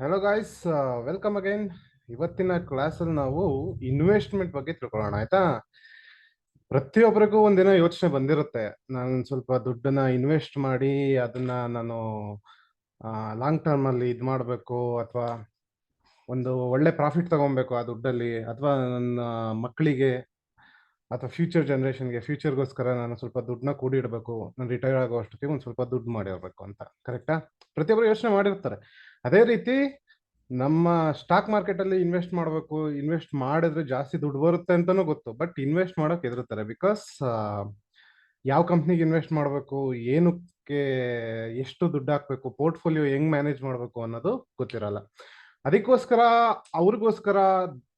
Hello guys, welcome again. ಇವತ್ತಿನ ಕ್ಲಾಸಲ್ಲಿ ನಾವು ಇನ್ವೆಸ್ಟ್ಮೆಂಟ್ ಬಗ್ಗೆ ತಿಳ್ಕೊಳ್ಳೋಣ, ಆಯ್ತಾ? ಪ್ರತಿಯೊಬ್ಬರಿಗೂ ಒಂದಿನ ಯೋಚನೆ ಬಂದಿರುತ್ತೆ, ನಾನು ಸ್ವಲ್ಪ ದುಡ್ಡನ್ನ ಇನ್ವೆಸ್ಟ್ ಮಾಡಿ ಅದನ್ನ ನಾನು ಲಾಂಗ್ ಟರ್ಮ್ ಅಲ್ಲಿ ಇದು ಮಾಡಬೇಕು, ಅಥವಾ ಒಂದು ಒಳ್ಳೆ ಪ್ರಾಫಿಟ್ ತಗೊಬೇಕು ಆ ದುಡ್ಡಲ್ಲಿ, ಅಥವಾ ನನ್ನ ಮಕ್ಕಳಿಗೆ ಅಥವಾ ಫ್ಯೂಚರ್ ಜನರೇಷನ್ಗೆ ಫ್ಯೂಚರ್ಗೋಸ್ಕರ ನಾನು ಸ್ವಲ್ಪ ದುಡ್ಡನ್ನ ಕೂಡಿಡಬೇಕು, ನಾನು ರಿಟೈರ್ ಆಗೋ ಅಷ್ಟೊತ್ತಿಗೆ ಒಂದು ಸ್ವಲ್ಪ ದುಡ್ಡು ಮಾಡಿರ್ಬೇಕು ಅಂತ. ಕರೆಕ್ಟಾ? ಪ್ರತಿಯೊಬ್ಬರು ಯೋಚನೆ ಮಾಡಿರ್ತಾರೆ. ಅದೇ ರೀತಿ ನಮ್ಮ ಸ್ಟಾಕ್ ಮಾರ್ಕೆಟ್ ಅಲ್ಲಿ ಇನ್ವೆಸ್ಟ್ ಮಾಡಬೇಕು, ಇನ್ವೆಸ್ಟ್ ಮಾಡಿದ್ರೆ ಜಾಸ್ತಿ ದುಡ್ಡು ಬರುತ್ತೆ ಅಂತಾನೂ ಗೊತ್ತು, ಬಟ್ ಇನ್ವೆಸ್ಟ್ ಮಾಡೋಕೆ ಹೆದರ್ತಾರೆ. ಬಿಕಾಸ್ ಯಾವ ಕಂಪ್ನಿಗೆ ಇನ್ವೆಸ್ಟ್ ಮಾಡಬೇಕು, ಏನಕ್ಕೆ ಎಷ್ಟು ದುಡ್ಡು ಹಾಕ್ಬೇಕು, ಪೋರ್ಟ್ಫೋಲಿಯೋ ಹೆಂಗ್ ಮ್ಯಾನೇಜ್ ಮಾಡಬೇಕು ಅನ್ನೋದು ಗೊತ್ತಿರಲ್ಲ. ಅದಕ್ಕೋಸ್ಕರ ಅವ್ರಿಗೋಸ್ಕರ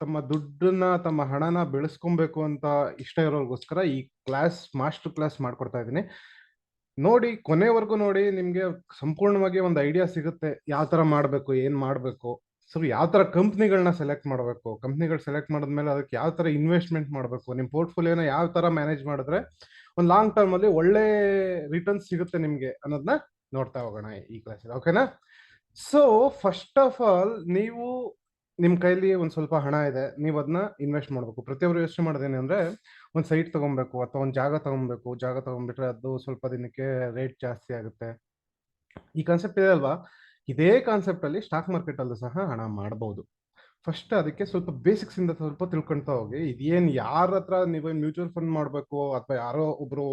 ತಮ್ಮ ದುಡ್ಡನ್ನ ತಮ್ಮ ಹಣನ ಬೆಳೆಸ್ಕೊಬೇಕು ಅಂತ ಇಷ್ಟ ಇರೋರ್ಗೋಸ್ಕರ ಈ ಮಾಸ್ಟರ್ ಕ್ಲಾಸ್ ಮಾಡ್ಕೊಡ್ತಾ ಇದ್ದೀನಿ. ನೋಡಿ, ಕೊನೆವರೆಗೂ ನೋಡಿ, ನಿಮ್ಗೆ ಸಂಪೂರ್ಣವಾಗಿ ಒಂದು ಐಡಿಯಾ ಸಿಗುತ್ತೆ ಯಾವ ತರ ಮಾಡಬೇಕು, ಏನ್ ಮಾಡಬೇಕು. ಸೊ ಯಾವ ತರ ಕಂಪ್ನಿಗಳನ್ನ ಸೆಲೆಕ್ಟ್ ಮಾಡಬೇಕು, ಕಂಪ್ನಿಗಳು ಸೆಲೆಕ್ಟ್ ಮಾಡಿದ್ಮೇಲೆ ಅದಕ್ಕೆ ಯಾವ ತರ ಇನ್ವೆಸ್ಟ್ಮೆಂಟ್ ಮಾಡಬೇಕು, ನಿಮ್ ಪೋರ್ಟ್ಫೋಲಿಯೋನ ಯಾವ ತರ ಮ್ಯಾನೇಜ್ ಮಾಡಿದ್ರೆ ಒಂದು ಲಾಂಗ್ ಟರ್ಮ್ ಅಲ್ಲಿ ಒಳ್ಳೆ ರಿಟರ್ನ್ಸ್ ಸಿಗುತ್ತೆ ನಿಮ್ಗೆ ಅನ್ನೋದನ್ನ ನೋಡ್ತಾ ಹೋಗೋಣ ಈ ಕ್ಲಾಸಲ್ಲಿ. ಓಕೆನಾ? ಸೊ ಫಸ್ಟ್ ಆಫ್ ಆಲ್, ನೀವು ನಿಮ್ ಕೈಲಿ ಒಂದ್ ಸ್ವಲ್ಪ ಹಣ ಇದೆ, ನೀವು ಅದನ್ನ ಇನ್ವೆಸ್ಟ್ ಮಾಡ್ಬೇಕು. ಪ್ರತಿಯೊಬ್ಬರು ಯೋಚನೆ ಮಾಡೋದೇನೆ ಅಂದ್ರೆ ಒಂದ್ ಸೈಟ್ ತಗೊಬೇಕು ಅಥವಾ ಒಂದ್ ಜಾಗ ತಗೊಬೇಕು. ಜಾಗ ತಗೊಂಡ್ಬಿಟ್ರೆ ಅದು ಸ್ವಲ್ಪ ದಿನಕ್ಕೆ ರೇಟ್ ಜಾಸ್ತಿ ಆಗುತ್ತೆ. ಈ ಕಾನ್ಸೆಪ್ಟ್ ಇದೆ ಅಲ್ವಾ? ಇದೇ ಕಾನ್ಸೆಪ್ಟ್ ಅಲ್ಲಿ ಸ್ಟಾಕ್ ಮಾರ್ಕೆಟ್ ಅಲ್ಲೂ ಸಹ ಹಣ ಮಾಡಬಹುದು. ಫಸ್ಟ್ ಅದಕ್ಕೆ ಸ್ವಲ್ಪ ಬೇಸಿಕ್ಸ್ ಇಂದ ಸ್ವಲ್ಪ ತಿಳ್ಕೊಂತಾ ಹೋಗಿ. ಇದೇನ್ ಯಾರ ಹತ್ರ ನೀವು ಮ್ಯೂಚುವಲ್ ಫಂಡ್ ಮಾಡಬೇಕು ಅಥವಾ ಯಾರೋ ಒಬ್ರು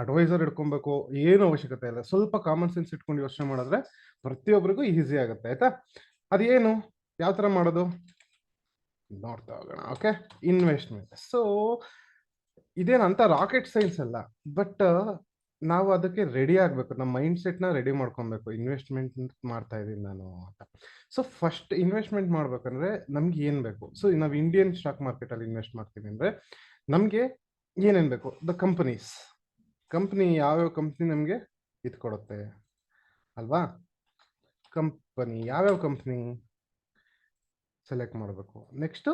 ಅಡ್ವೈಸರ್ ಇಟ್ಕೊಬೇಕು, ಏನು ಅವಶ್ಯಕತೆ ಇಲ್ಲ. ಸ್ವಲ್ಪ ಕಾಮನ್ ಸೆನ್ಸ್ ಇಟ್ಕೊಂಡು ಯೋಚನೆ ಮಾಡಿದ್ರೆ ಪ್ರತಿಯೊಬ್ಬರಿಗೂ ಈಸಿ ಆಗುತ್ತೆ, ಆಯ್ತಾ? ಅದೇನು, ಯಾವ ತರ ಮಾಡೋದು ನೋಡ್ತಾ ಹೋಗೋಣ. Okay, investment. ಸೊ ಇದೇನಂತ ರಾಕೆಟ್ ಸೈನ್ಸ್ ಅಲ್ಲ, ಬಟ್ ನಾವು ಅದಕ್ಕೆ ರೆಡಿ ಆಗ್ಬೇಕು, ನಮ್ಮ ಮೈಂಡ್ ಸೆಟ್ ನ ರೆಡಿ ಮಾಡ್ಕೊಬೇಕು. ಇನ್ವೆಸ್ಟ್ಮೆಂಟ್ ಮಾಡ್ತಾ ಇದ್ದೀನಿ ನಾನು ಅಂತ. ಸೊ ಫಸ್ಟ್ ಇನ್ವೆಸ್ಟ್ಮೆಂಟ್ ಮಾಡ್ಬೇಕಂದ್ರೆ ನಮ್ಗೆ ಏನ್ ಬೇಕು? ಸೊ ನಾವು ಇಂಡಿಯನ್ ಸ್ಟಾಕ್ ಮಾರ್ಕೆಟ್ ಅಲ್ಲಿ ಇನ್ವೆಸ್ಟ್ ಮಾಡ್ತೀವಿ ಅಂದ್ರೆ ನಮ್ಗೆ ಏನೇನ್ ಬೇಕು? The companies. ಕಂಪನಿ ಯಾವ್ಯಾವ ಕಂಪ್ನಿ ನಮ್ಗೆ ಇದು ಕೊಡುತ್ತೆ ಅಲ್ವಾ? ಕಂಪನಿ ಯಾವ್ಯಾವ ಕಂಪ್ನಿ ಸೆಲೆಕ್ಟ್ ಮಾಡಬೇಕು. ನೆಕ್ಸ್ಟ್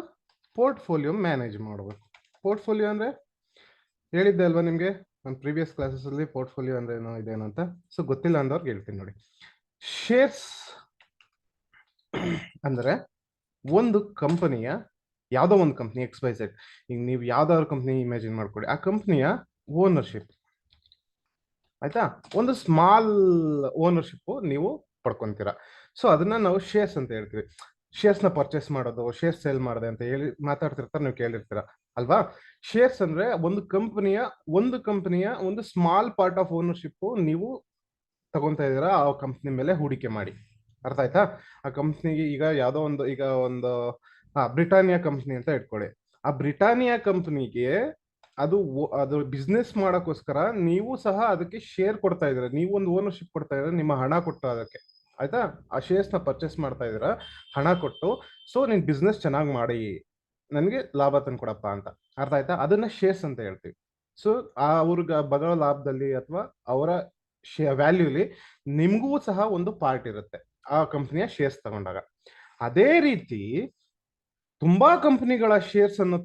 ಪೋರ್ಟ್ಫೋಲಿಯೋ ಮ್ಯಾನೇಜ್ ಮಾಡಬೇಕು. ಪೋರ್ಟ್ಫೋಲಿಯೋ ಅಂದ್ರೆ ಹೇಳಿದ್ದೆ ಅಲ್ವಾ ನಿಮ್ಗೆ ನನ್ನ ಪ್ರೀವಿಯಸ್ ಕ್ಲಾಸಸ್ ಅಲ್ಲಿ, ಪೋರ್ಟ್ಫೋಲಿಯೋ ಅಂದ್ರೆ ಏನೋ ಇದೇನು ಅಂತ. ಸೊ ಗೊತ್ತಿಲ್ಲ ಅಂದವ್ರಿಗೆ ಹೇಳ್ತೀನಿ ನೋಡಿ. ಶೇರ್ಸ್ ಅಂದ್ರೆ ಒಂದು ಕಂಪನಿಯ, ಯಾವ್ದೋ ಒಂದು ಕಂಪ್ನಿ XYZ, ಈಗ ನೀವು ಯಾವ್ದಾದ್ರು ಕಂಪ್ನಿ ಇಮ್ಯಾಜಿನ್ ಮಾಡ್ಕೊಳ್ಳಿ, ಆ ಕಂಪ್ನಿಯ ಓನರ್ಶಿಪ್, ಆಯ್ತಾ? ಒಂದು ಸ್ಮಾಲ್ ಓನರ್ಶಿಪ್ ನೀವು ಪಡ್ಕೊಂತೀರಾ. ಸೊ ಅದನ್ನ ನಾವು ಶೇರ್ಸ್ ಅಂತ ಹೇಳ್ತೀವಿ. ಶೇರ್ಸ್ ನ ಪರ್ಚೇಸ್ ಮಾಡೋದು, ಶೇರ್ಸ್ ಸೇಲ್ ಮಾಡಿದೆ ಅಂತ ಹೇಳಿ ಮಾತಾಡ್ತಿರ್ತಾರೆ, ನೀವು ಕೇಳಿರ್ತೀರ ಅಲ್ವಾ? ಶೇರ್ಸ್ ಅಂದ್ರೆ ಒಂದು ಕಂಪನಿಯ ಒಂದು ಸ್ಮಾಲ್ ಪಾರ್ಟ್ ಆಫ್ ಓನರ್ಶಿಪ್ ನೀವು ತಗೊಂತಾ ಇದ್ದೀರಾ ಆ ಕಂಪ್ನಿ ಮೇಲೆ ಹೂಡಿಕೆ ಮಾಡಿ. ಅರ್ಥ ಆಯ್ತಾ? ಆ ಕಂಪ್ನಿಗೆ ಈಗ ಯಾವ್ದೋ ಒಂದು, ಈಗ ಒಂದು ಬ್ರಿಟಾನಿಯಾ ಕಂಪ್ನಿ ಅಂತ ಇಟ್ಕೊಳ್ಳಿ. ಆ ಬ್ರಿಟಾನಿಯಾ ಕಂಪ್ನಿಗೆ ಅದು ಬಿಸ್ನೆಸ್ ಮಾಡೋಕ್ಕೋಸ್ಕರ ನೀವು ಸಹ ಅದಕ್ಕೆ ಶೇರ್ ಕೊಡ್ತಾ ಇದ್ದೀರಾ, ನೀವು ಒಂದು ಓನರ್ಶಿಪ್ ಕೊಡ್ತಾ ಇದ್ದೀರಾ, ನಿಮ್ಮ ಹಣ ಕೊಟ್ಟು ಅದಕ್ಕೆ, ಆಯ್ತಾ? ಆ ಶೇರ್ಸ್ ನ ಪರ್ಚೇಸ್ ಮಾಡ್ತಾ ಇದ್ದೀರಾ ಹಣ ಕೊಟ್ಟು. ಸೊ ನಿನ್ ಬಿಸ್ನೆಸ್ ಚೆನ್ನಾಗಿ ಮಾಡಿ ನನಗೆ ಲಾಭ ತಂದ್ಕೊಡಪ್ಪ ಅಂತ. ಅರ್ಥ ಆಯ್ತಾ? ಅದನ್ನ ಶೇರ್ಸ್ ಅಂತ ಹೇಳ್ತೀವಿ. ಸೊ ಅವ್ರಿಗೆ ಬರೋ ಲಾಭದಲ್ಲಿ ಅಥವಾ ಅವರ ವ್ಯಾಲ್ಯೂಲಿ ನಿಮ್ಗೂ ಸಹ ಒಂದು ಪಾರ್ಟ್ ಇರುತ್ತೆ ಆ ಕಂಪ್ನಿಯ ಶೇರ್ಸ್ ತಗೊಂಡಾಗ. ಅದೇ ರೀತಿ ತುಂಬಾ ಕಂಪನಿಗಳ ಶೇರ್ಸ್ ಅನ್ನು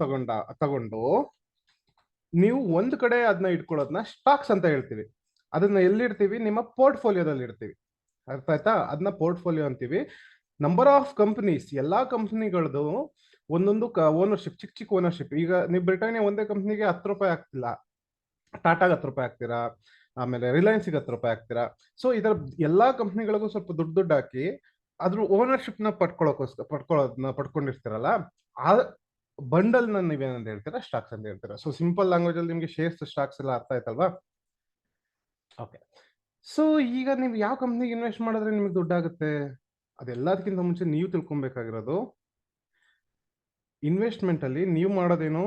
ತಗೊಂಡು ನೀವು ಒಂದ್ ಕಡೆ ಅದನ್ನ ಇಟ್ಕೊಳ್ಳೋದನ್ನ ಸ್ಟಾಕ್ಸ್ ಅಂತ ಹೇಳ್ತೀವಿ. ಅದನ್ನ ಎಲ್ಲಿಡ್ತೀವಿ? ನಿಮ್ಮ ಪೋರ್ಟ್ಫೋಲಿಯೋದಲ್ಲಿ ಇಡ್ತೀವಿ. ಅರ್ಥ ಆಯ್ತಾ? ಅದನ್ನ ಪೋರ್ಟ್ಫೋಲಿಯೋ ಅಂತೀವಿ. ನಂಬರ್ ಆಫ್ ಕಂಪನೀಸ್, ಎಲ್ಲಾ ಕಂಪನಿಗಳದು ಒಂದೊಂದು ಓನರ್ಶಿಪ್, ಚಿಕ್ಕ ಚಿಕ್ಕ ಓನರ್ಶಿಪ್. ಈಗ ನೀವು ಬ್ರಿಟಾನಿಯಾ ಒಂದೇ ಕಂಪ್ನಿಗೆ 10 ರೂಪಾಯಿ ಹಾಕ್ತಿಲ್ಲ, ಟಾಟಾಗೆ 10 ರೂಪಾಯಿ ಹಾಕ್ತೀರಾ, ಆಮೇಲೆ ರಿಲಯನ್ಸ್ಗೆ 10 ರೂಪಾಯಿ ಹಾಕ್ತೀರಾ. ಸೊ ಇದರ ಎಲ್ಲಾ ಕಂಪ್ನಿಗಳಿಗೂ ಸ್ವಲ್ಪ ದುಡ್ಡು ಹಾಕಿ ಅದ್ರ ಓನರ್ಶಿಪ್ ನ ಪಡ್ಕೊಂಡಿರ್ತೀರಲ್ಲ, ಆ ಬಂಡಲ್ ನ ನೀವೇನಂತ ಹೇಳ್ತೀರಾ? ಸ್ಟಾಕ್ಸ್ ಅಂತ ಹೇಳ್ತೀರಾ. ಸೊ ಸಿಂಪಲ್ ಲ್ಯಾಂಗ್ವೇಜ್ ಅಲ್ಲಿ ನಿಮ್ಗೆ ಶೇರ್ಸ್, ಸ್ಟಾಕ್ಸ್ ಎಲ್ಲ ಅರ್ಥ ಆಯ್ತಲ್ವಾ? ಓಕೆ. ಸೊ ಈಗ ನೀವು ಯಾವ ಕಂಪ್ನಿಗೆ ಇನ್ವೆಸ್ಟ್ ಮಾಡಿದ್ರೆ ನಿಮ್ಗೆ ದುಡ್ಡಾಗುತ್ತೆ? ಅದೆಲ್ಲದಕ್ಕಿಂತ ಮುಂಚೆ ನೀವು ತಿಳ್ಕೊಬೇಕಾಗಿರೋದು, ಇನ್ವೆಸ್ಟ್ಮೆಂಟ್ ಅಲ್ಲಿ ನೀವು ಮಾಡೋದೇನು,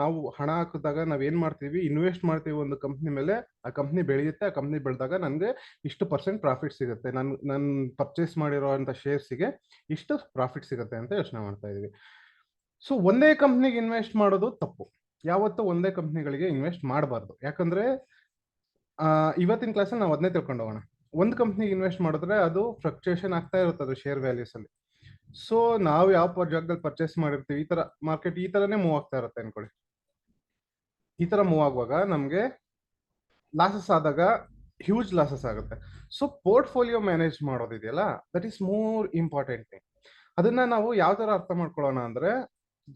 ನಾವು ಹಣ ಹಾಕಿದಾಗ ನಾವೇನ್ ಮಾಡ್ತೀವಿ? ಇನ್ವೆಸ್ಟ್ ಮಾಡ್ತೀವಿ ಒಂದು ಕಂಪ್ನಿ ಮೇಲೆ. ಆ ಕಂಪ್ನಿ ಬೆಳೆಯುತ್ತೆ, ಆ ಕಂಪ್ನಿ ಬೆಳೆದಾಗ ನನ್ಗೆ ಇಷ್ಟು % ಪ್ರಾಫಿಟ್ ಸಿಗುತ್ತೆ, ನನ್ ಪರ್ಚೇಸ್ ಮಾಡಿರೋ ಅಂತ ಶೇರ್ಸ್ಗೆ ಇಷ್ಟು ಪ್ರಾಫಿಟ್ ಸಿಗುತ್ತೆ ಅಂತ ಯೋಚನೆ ಮಾಡ್ತಾ ಇದೀವಿ. ಸೊ ಒಂದೇ ಕಂಪ್ನಿಗೆ ಇನ್ವೆಸ್ಟ್ ಮಾಡೋದು ತಪ್ಪು. ಯಾವತ್ತೂ ಒಂದೇ ಕಂಪ್ನಿಗಳಿಗೆ ಇನ್ವೆಸ್ಟ್ ಮಾಡಬಾರ್ದು. ಯಾಕಂದ್ರೆ ಇವತ್ತಿನ ಕ್ಲಾಸಲ್ಲಿ ನಾವು ಅದನ್ನೇ ತಿಳ್ಕೊಂಡು ಹೋಗೋಣ. ಒಂದು ಕಂಪ್ನಿಗೆ ಇನ್ವೆಸ್ಟ್ ಮಾಡಿದ್ರೆ ಅದು ಫ್ಲಕ್ಚುಯೇಷನ್ ಆಗ್ತಾ ಇರುತ್ತೆ ಅದು ಶೇರ್ ವ್ಯಾಲ್ಯೂಸ್ ಅಲ್ಲಿ. ಸೊ ನಾವು ಯಾವ ಜಾಗದಲ್ಲಿ ಪರ್ಚೇಸ್ ಮಾಡಿರ್ತೀವಿ, ಈ ತರ ಮಾರ್ಕೆಟ್ ಈ ತರನೇ ಮೂವ್ ಆಗ್ತಾ ಇರುತ್ತೆ ಅನ್ಕೊಳ್ಳಿ. ಈ ತರ ಮೂವ್ ಆಗುವಾಗ ನಮ್ಗೆ ಲಾಸಸ್ ಆದಾಗ ಹ್ಯೂಜ್ ಲಾಸಸ್ ಆಗುತ್ತೆ. ಸೊ ಪೋರ್ಟ್ಫೋಲಿಯೋ ಮ್ಯಾನೇಜ್ ಮಾಡೋದಿದೆಯಲ್ಲ, that is more important thing. ಅದನ್ನ ನಾವು ಯಾವ ತರ ಅರ್ಥ ಮಾಡ್ಕೊಳ್ಳೋಣ ಅಂದ್ರೆ,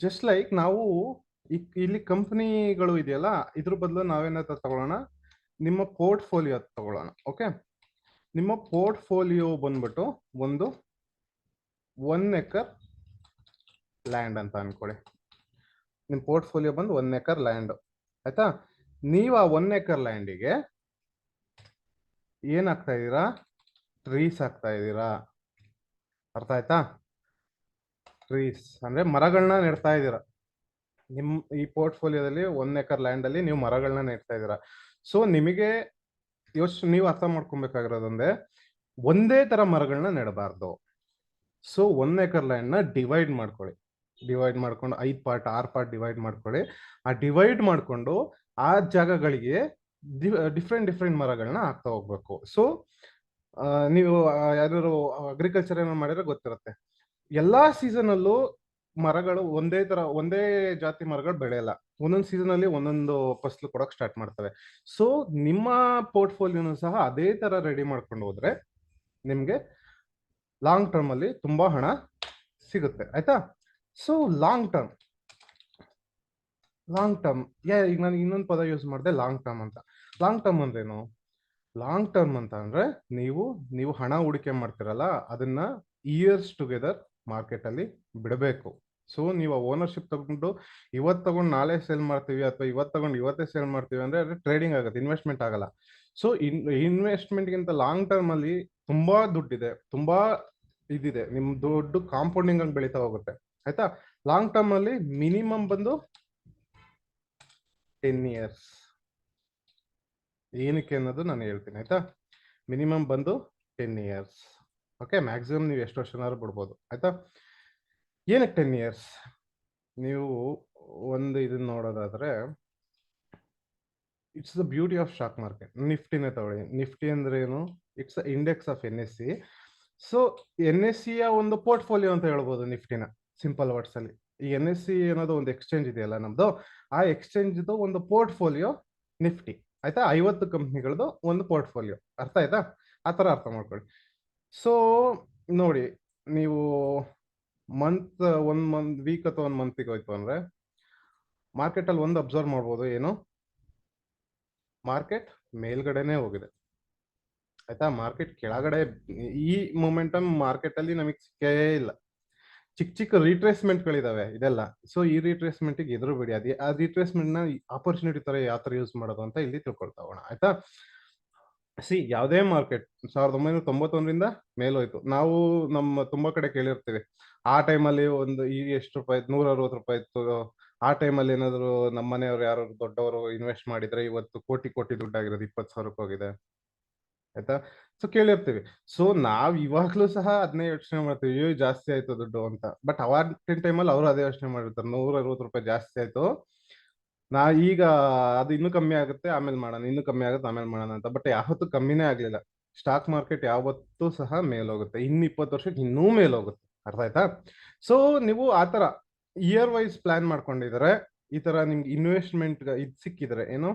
ಜಸ್ಟ್ ಲೈಕ್ ನಾವು ಇಲ್ಲಿ ಕಂಪನಿಗಳು ಇದೆಯಲ್ಲ, ಇದ್ರ ಬದಲು ನಾವೇನಾದ್ರು ತಗೊಳ್ಳೋಣ, ನಿಮ್ಮ ಪೋರ್ಟ್ಫೋಲಿಯೋ ತಗೊಳ್ಳೋಣ. ಓಕೆ, ನಿಮ್ಮ ಪೋರ್ಟ್ಫೋಲಿಯೋ ಬಂದ್ಬಿಟ್ಟು ಒಂದು 1 ಎಕರ್ ಲ್ಯಾಂಡ್ ಅಂತ ಅನ್ಕೊಳ್ಳಿ. ನಿಮ್ಮ ಪೋರ್ಟ್ಫೋಲಿಯೋ ಬಂದು 1 ಎಕರ್ ಲ್ಯಾಂಡ್, ಆಯ್ತಾ? ನೀವು ಆ 1 ಎಕರ್ ಲ್ಯಾಂಡಿಗೆ ಏನ್ ಹಾಕ್ತಾ ಇದ್ದೀರಾ? ಟ್ರೀಸ್ ಹಾಕ್ತಾ ಇದ್ದೀರಾ. ಅರ್ಥ ಆಯ್ತಾ? ಟ್ರೀಸ್ ಅಂದ್ರೆ ಮರಗಳನ್ನ ನೆಡ್ತಾ ಇದ್ದೀರಾ. ನಿಮ್ ಈ ಪೋರ್ಟ್ಫೋಲಿಯೋದಲ್ಲಿ 1 ಎಕರ್ ಲ್ಯಾಂಡ್ ಅಲ್ಲಿ ನೀವು ಮರಗಳನ್ನ ನೆಡ್ತಾ ಇದ್ದೀರಾ. ಸೊ ನಿಮಗೆ ನೀವು ಅರ್ಥ ಮಾಡ್ಕೊಬೇಕಾಗಿರೋದಂದ್ರೆ, ಒಂದೇ ತರ ಮರಗಳನ್ನ ನೆಡಬಾರ್ದು. ಸೊ 1 ಎಕರ್ ಲ್ಯಾಂಡ್ ನ ಡಿವೈಡ್ ಮಾಡ್ಕೊಳ್ಳಿ. ಡಿವೈಡ್ ಮಾಡ್ಕೊಂಡು 5 ಪಾರ್ಟ್ 6 ಪಾರ್ಟ್ ಡಿವೈಡ್ ಮಾಡ್ಕೊಳ್ಳಿ. ಆ ಡಿವೈಡ್ ಮಾಡ್ಕೊಂಡು ಆ ಜಾಗಗಳಿಗೆ ಡಿಫ್ರೆಂಟ್ ಮರಗಳನ್ನ ಹಾಕ್ತಾ ಹೋಗ್ಬೇಕು. ಸೊ ನೀವು ಯಾರು ಅಗ್ರಿಕಲ್ಚರ್ ಏನೋ ಮಾಡಿದ್ರೆ ಗೊತ್ತಿರುತ್ತೆ, ಎಲ್ಲಾ ಸೀಸನ್ ಅಲ್ಲೂ ಮರಗಳು ಒಂದೇ ಜಾತಿ ಮರಗಳು ಬೆಳೆಯಲ್ಲ. ಒಂದೊಂದು ಸೀಸನ್ ಅಲ್ಲಿ ಒಂದೊಂದು ಫಸಲು ಕೊಡಕ್ ಸ್ಟಾರ್ಟ್ ಮಾಡ್ತವೆ. ಸೊ ನಿಮ್ಮ ಪೋರ್ಟ್ಫೋಲಿಯೋನು ಸಹ ಅದೇ ತರ ರೆಡಿ ಮಾಡ್ಕೊಂಡು ಹೋದ್ರೆ ನಿಮ್ಗೆ ಲಾಂಗ್ ಟರ್ಮ್ ಅಲ್ಲಿ ತುಂಬಾ ಹಣ ಸಿಗುತ್ತೆ. ಆಯ್ತಾ? ಸೊ ಲಾಂಗ್ ಟರ್ಮ್ ಈಗ ನಾನು ಇನ್ನೊಂದು ಪದ ಯೂಸ್ ಮಾಡಿದೆ, ಲಾಂಗ್ ಟರ್ಮ್ ಅಂತ. ಲಾಂಗ್ ಟರ್ಮ್ ಅಂದ್ರೇನು? ಲಾಂಗ್ ಟರ್ಮ್ ಅಂತ ಅಂದ್ರೆ ನೀವು ಹಣ ಹೂಡಿಕೆ ಮಾಡ್ತಿರಲ್ಲ, ಅದನ್ನ ಇಯರ್ಸ್ ಟುಗೆದರ್ ಮಾರ್ಕೆಟ್ ಅಲ್ಲಿ ಬಿಡಬೇಕು. ಸೊ ನೀವು ಓನರ್ಶಿಪ್ ತಗೊಂಡು ಇವತ್ತು ತಗೊಂಡು ನಾಳೆ ಸೇಲ್ ಮಾಡ್ತೀವಿ, ಅಥವಾ ಇವತ್ತು ತಗೊಂಡು ಇವತ್ತೇ ಸೇಲ್ ಮಾಡ್ತೀವಿ ಅಂದ್ರೆ ಅದು ಟ್ರೇಡಿಂಗ್ ಆಗುತ್ತೆ, ಇನ್ವೆಸ್ಟ್ಮೆಂಟ್ ಆಗಲ್ಲ. ಸೊ ಇನ್ವೆಸ್ಟ್ಮೆಂಟ್ಗಿಂತ ಲಾಂಗ್ ಟರ್ಮ್ ಅಲ್ಲಿ ತುಂಬಾ ದುಡ್ಡಿದೆ, ತುಂಬಾ ಇದಿದೆ. ನಿಮ್ ದುಡ್ಡು ಕಾಂಪೌಂಡಿಂಗ್ ಆಗಿ ಬೆಳೀತಾ ಹೋಗುತ್ತೆ. ಆಯ್ತಾ? ಲಾಂಗ್ ಟರ್ಮ್ ಅಲ್ಲಿ ಮಿನಿಮಮ್ ಬಂದು 10 ಇಯರ್ಸ್. ಏನಕ್ಕೆ ಅನ್ನೋದು ನಾನು ಹೇಳ್ತೀನಿ. ಆಯ್ತಾ? ಮಿನಿಮಮ್ ಬಂದು 10 ಇಯರ್ಸ್. ಓಕೆ, ಮ್ಯಾಕ್ಸಿಮಮ್ ನೀವು ಎಷ್ಟು ವರ್ಷನಾದ್ರು ಬಿಡ್ಬೋದು. ಆಯ್ತಾ? ಏನಕ್ಕೆ 10 ಇಯರ್ಸ್? ನೀವು ಒಂದು ಇದನ್ನ ನೋಡೋದಾದ್ರೆ, it's the beauty of stock market. ನಿಫ್ಟಿನೇ ತಗೊಳ್ಳಿ. ನಿಫ್ಟಿ ಅಂದ್ರೆ ಏನು? It's index of NSE. So NSE ಯ ಒಂದು ಪೋರ್ಟ್ಫೋಲಿಯೋ ಅಂತ ಹೇಳ್ಬೋದು ನಿಫ್ಟಿನ, ಸಿಂಪಲ್ ವರ್ಡ್ಸ್ ಅಲ್ಲಿ. ಈ NSE ಅನ್ನೋದು ಒಂದು ಎಕ್ಸ್ಚೇಂಜ್ ಇದೆಯಲ್ಲ ನಮ್ದು, ಆ ಎಕ್ಸ್ಚೇಂಜ್ ಒಂದು ಪೋರ್ಟ್ಫೋಲಿಯೋ ನಿಫ್ಟಿ. ಆಯ್ತಾ? 50 ಕಂಪ್ನಿಗಳದ್ದು ಒಂದು ಪೋರ್ಟ್ಫೋಲಿಯೋ. ಅರ್ಥ ಆಯ್ತಾ? ಆ ತರ ಅರ್ಥ ಮಾಡ್ಕೊಳ್ಳಿ. ಸೊ ನೋಡಿ, ನೀವು ವೀಕ್ ಅಥವಾ ಒಂದು ಮಂತಿಗೆ ಹೋಯ್ತು ಅಂದ್ರೆ ಮಾರ್ಕೆಟ್ ಅಲ್ಲಿ ಒಂದು ಅಬ್ಸರ್ವ್ ಮಾಡ್ಬೋದು, ಏನು? ಮಾರ್ಕೆಟ್ ಮೇಲ್ಗಡೆನೆ ಹೋಗಿದೆ. ಆಯ್ತಾ? ಮಾರ್ಕೆಟ್ ಕೆಳಗಡೆ ಈ ಮೊಮೆಂಟಮ್ ಮಾರ್ಕೆಟ್ ಅಲ್ಲಿ ನಮಗೆ ಸಿಕ್ಕೇ ಇಲ್ಲ. ಚಿಕ್ಕ ರಿಟ್ರೇಸ್ಮೆಂಟ್ ಗಳಿದಾವೆ ಇದೆಲ್ಲ. ಸೊ ಈ ರಿಟ್ರೇಸ್ಮೆಂಟ್ ಗೆ ಎದುರು ಬಿಡಿ. ಆ ರಿಟ್ರೇಸ್ಮೆಂಟ್ ನ ಆಪರ್ಚುನಿಟಿ ತರ ಯಾವ ತರ ಯೂಸ್ ಮಾಡೋದು ಅಂತ ಇಲ್ಲಿ ತಿಳ್ಕೊಳ್ತಾ ಹೋಗೋಣ. ಆಯ್ತಾ? ಯಾವುದೇ ಮಾರ್ಕೆಟ್ 1991ರಿಂದ ಮೇಲೋಯ್ತು. ನಾವು ತುಂಬಾ ಕಡೆ ಕೇಳಿರ್ತೀವಿ, ಆ ಟೈಮಲ್ಲಿ ಒಂದು ಎಷ್ಟು ರೂಪಾಯಿ, 160 ರೂಪಾಯಿ ಇತ್ತು. ಆ ಟೈಮಲ್ಲಿ ಏನಾದ್ರು ನಮ್ಮ ಮನೆಯವರು ಯಾರು ದೊಡ್ಡವರು ಇನ್ವೆಸ್ಟ್ ಮಾಡಿದ್ರೆ ಇವತ್ತು ಕೋಟಿ ದುಡ್ಡಾಗಿರೋದು 20,000 ಹೋಗಿದೆ. ಆಯ್ತಾ? ಸೊ ಕೇಳಿರ್ತೀವಿ. ಸೊ ನಾವ್ ಇವಾಗ್ಲೂ ಸಹ ಅದನ್ನೇ ಯೋಚನೆ ಮಾಡ್ತೀವಿ, ಅಯ್ಯೋ ಜಾಸ್ತಿ ಆಯ್ತು ದುಡ್ಡು ಅಂತ. ಬಟ್ ಅವಾಗಿನ ಟೈಮಲ್ಲಿ ಅವರು ಅದೇ ಯೋಚನೆ ಮಾಡಿರ್ತಾರೆ, 160 ರೂಪಾಯಿ ಜಾಸ್ತಿ ಆಯ್ತು, ಈಗ ಅದು ಇನ್ನೂ ಕಮ್ಮಿ ಆಗುತ್ತೆ ಆಮೇಲೆ ಮಾಡೋಣ, ಇನ್ನೂ ಕಮ್ಮಿ ಆಗುತ್ತೆ ಆಮೇಲೆ ಮಾಡೋಣ ಅಂತ. ಬಟ್ ಯಾವತ್ತೂ ಕಮ್ಮಿನೇ ಆಗ್ಲಿಲ್ಲ. ಸ್ಟಾಕ್ ಮಾರ್ಕೆಟ್ ಯಾವತ್ತೂ ಸಹ ಮೇಲೋಗುತ್ತೆ, ಇನ್ನು 20 ವರ್ಷಕ್ಕೆ ಇನ್ನೂ ಮೇಲೋಗುತ್ತೆ. ಅರ್ಥ ಆಯ್ತಾ? ಸೊ ನೀವು ಆತರ ಇಯರ್ ವೈಸ್ ಪ್ಲಾನ್ ಮಾಡ್ಕೊಂಡಿದ್ರೆ, ಈ ತರ ನಿಮ್ಗೆ ಇನ್ವೆಸ್ಟ್ಮೆಂಟ್ ಇದು ಸಿಕ್ಕಿದ್ರೆ, ಏನು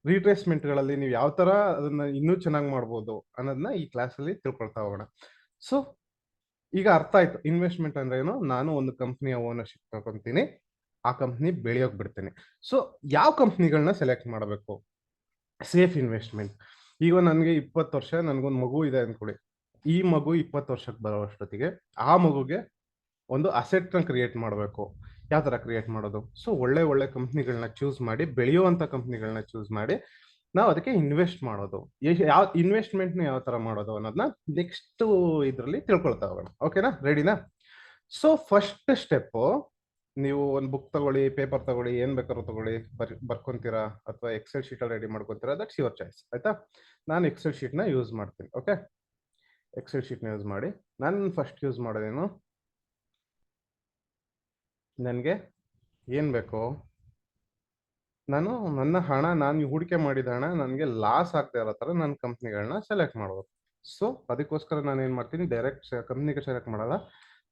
ರಿಟ್ರೇಸ್ಮೆಂಟ್ ಗಳಲ್ಲಿ ನೀವು ಯಾವ ತರ ಅದನ್ನ ಇನ್ನೂ ಚೆನ್ನಾಗಿ ಮಾಡ್ಬೋದು ಅನ್ನೋದನ್ನ ಈ ಕ್ಲಾಸ್ ಅಲ್ಲಿ ತಿಳ್ಕೊಳ್ತಾ ಹೋಗೋಣ. ಸೊ ಈಗ ಅರ್ಥ ಆಯ್ತು ಇನ್ವೆಸ್ಟ್ಮೆಂಟ್ ಅಂದ್ರೆ ಏನು. ನಾನು ಒಂದು ಕಂಪ್ನಿಯ ಓನರ್ಶಿಪ್ ತಗೊಂತೀನಿ, ಆ ಕಂಪ್ನಿ ಬೆಳೆಯೋಕ್ ಬಿಡ್ತೀನಿ. ಸೊ ಯಾವ ಕಂಪ್ನಿಗಳನ್ನ ಸೆಲೆಕ್ಟ್ ಮಾಡಬೇಕು? Safe investment. ಈಗ ನನಗೆ 20 ವರ್ಷ, ನನಗೊಂದು ಮಗು ಇದೆ ಅನ್ಕೊಳ್ಳಿ. ಈ ಮಗು 20 ವರ್ಷಕ್ಕೆ ಬರೋ ಅಷ್ಟೊತ್ತಿಗೆ ಆ ಮಗುಗೆ ಒಂದು ಅಸೆಟ್ ನ ಕ್ರಿಯೇಟ್ ಮಾಡಬೇಕು. ಯಾವ ತರ ಕ್ರಿಯೇಟ್ ಮಾಡೋದು? ಸೊ ಒಳ್ಳೆ ಕಂಪ್ನಿಗಳನ್ನ ಚೂಸ್ ಮಾಡಿ, ಬೆಳೆಯುವಂತ ಕಂಪ್ನಿಗಳನ್ನ ಚೂಸ್ ಮಾಡಿ ನಾವು ಅದಕ್ಕೆ ಇನ್ವೆಸ್ಟ್ ಮಾಡೋದು. ಯಾವ ಇನ್ವೆಸ್ಟ್ಮೆಂಟ್ ನ ಯಾವ ತರ ಮಾಡೋದು ಅನ್ನೋದನ್ನ ನೆಕ್ಸ್ಟ್ ಇದ್ರಲ್ಲಿ ತಿಳ್ಕೊಳ್ತಾ ಹೋಗೋಣ. ಓಕೆನಾ? ರೆಡಿನಾ? ಸೊ ಫಸ್ಟ್ ಸ್ಟೆಪ್, ನೀವು ಒಂದು ಬುಕ್ ತಗೊಳ್ಳಿ, ಪೇಪರ್ ತಗೊಳ್ಳಿ, ಏನ್ ಬೇಕಾದ್ರೂ ತಗೊಳ್ಳಿ, ಬರ್ಕೊಂತೀರಾ ಅಥವಾ ಎಕ್ಸೆಲ್ ಶೀಟ್ ಅಲ್ಲಿ ರೆಡಿ ಮಾಡ್ಕೊಂತೀರಾ, ದಟ್ಸ್ ಯುವರ್ ಚಾಯ್ಸ್. ಆಯ್ತಾ? ನಾನು ಎಕ್ಸೆಲ್ ಶೀಟ್ ನ ಯೂಸ್ ಮಾಡ್ತೀನಿ. ಓಕೆ, ಎಕ್ಸೆಲ್ ಶೀಟ್ ನ ಯೂಸ್ ಮಾಡಿ ನಾನು ಫಸ್ಟ್ ಯೂಸ್ ಮಾಡೋದೇನು, ನನಗೆ ಏನ್ ಬೇಕು, ನನ್ನ ಹಣ, ನಾನು ಹೂಡಿಕೆ ಮಾಡಿದ ಹಣ ನನಗೆ ಲಾಸ್ ಆಗದೆ ಇರೋ ತರ ನನ್ನ ಕಂಪ್ನಿಗಳನ್ನ ಸೆಲೆಕ್ಟ್ ಮಾಡ್ಬೋದು. ಸೊ ಅದಕ್ಕೋಸ್ಕರ ನಾನು ಏನ್ ಮಾಡ್ತೀನಿ, ಡೈರೆಕ್ಟ್ ಕಂಪ್ನಿಗೆ ಸೆಲೆಕ್ಟ್ ಮಾಡಲ್ಲ,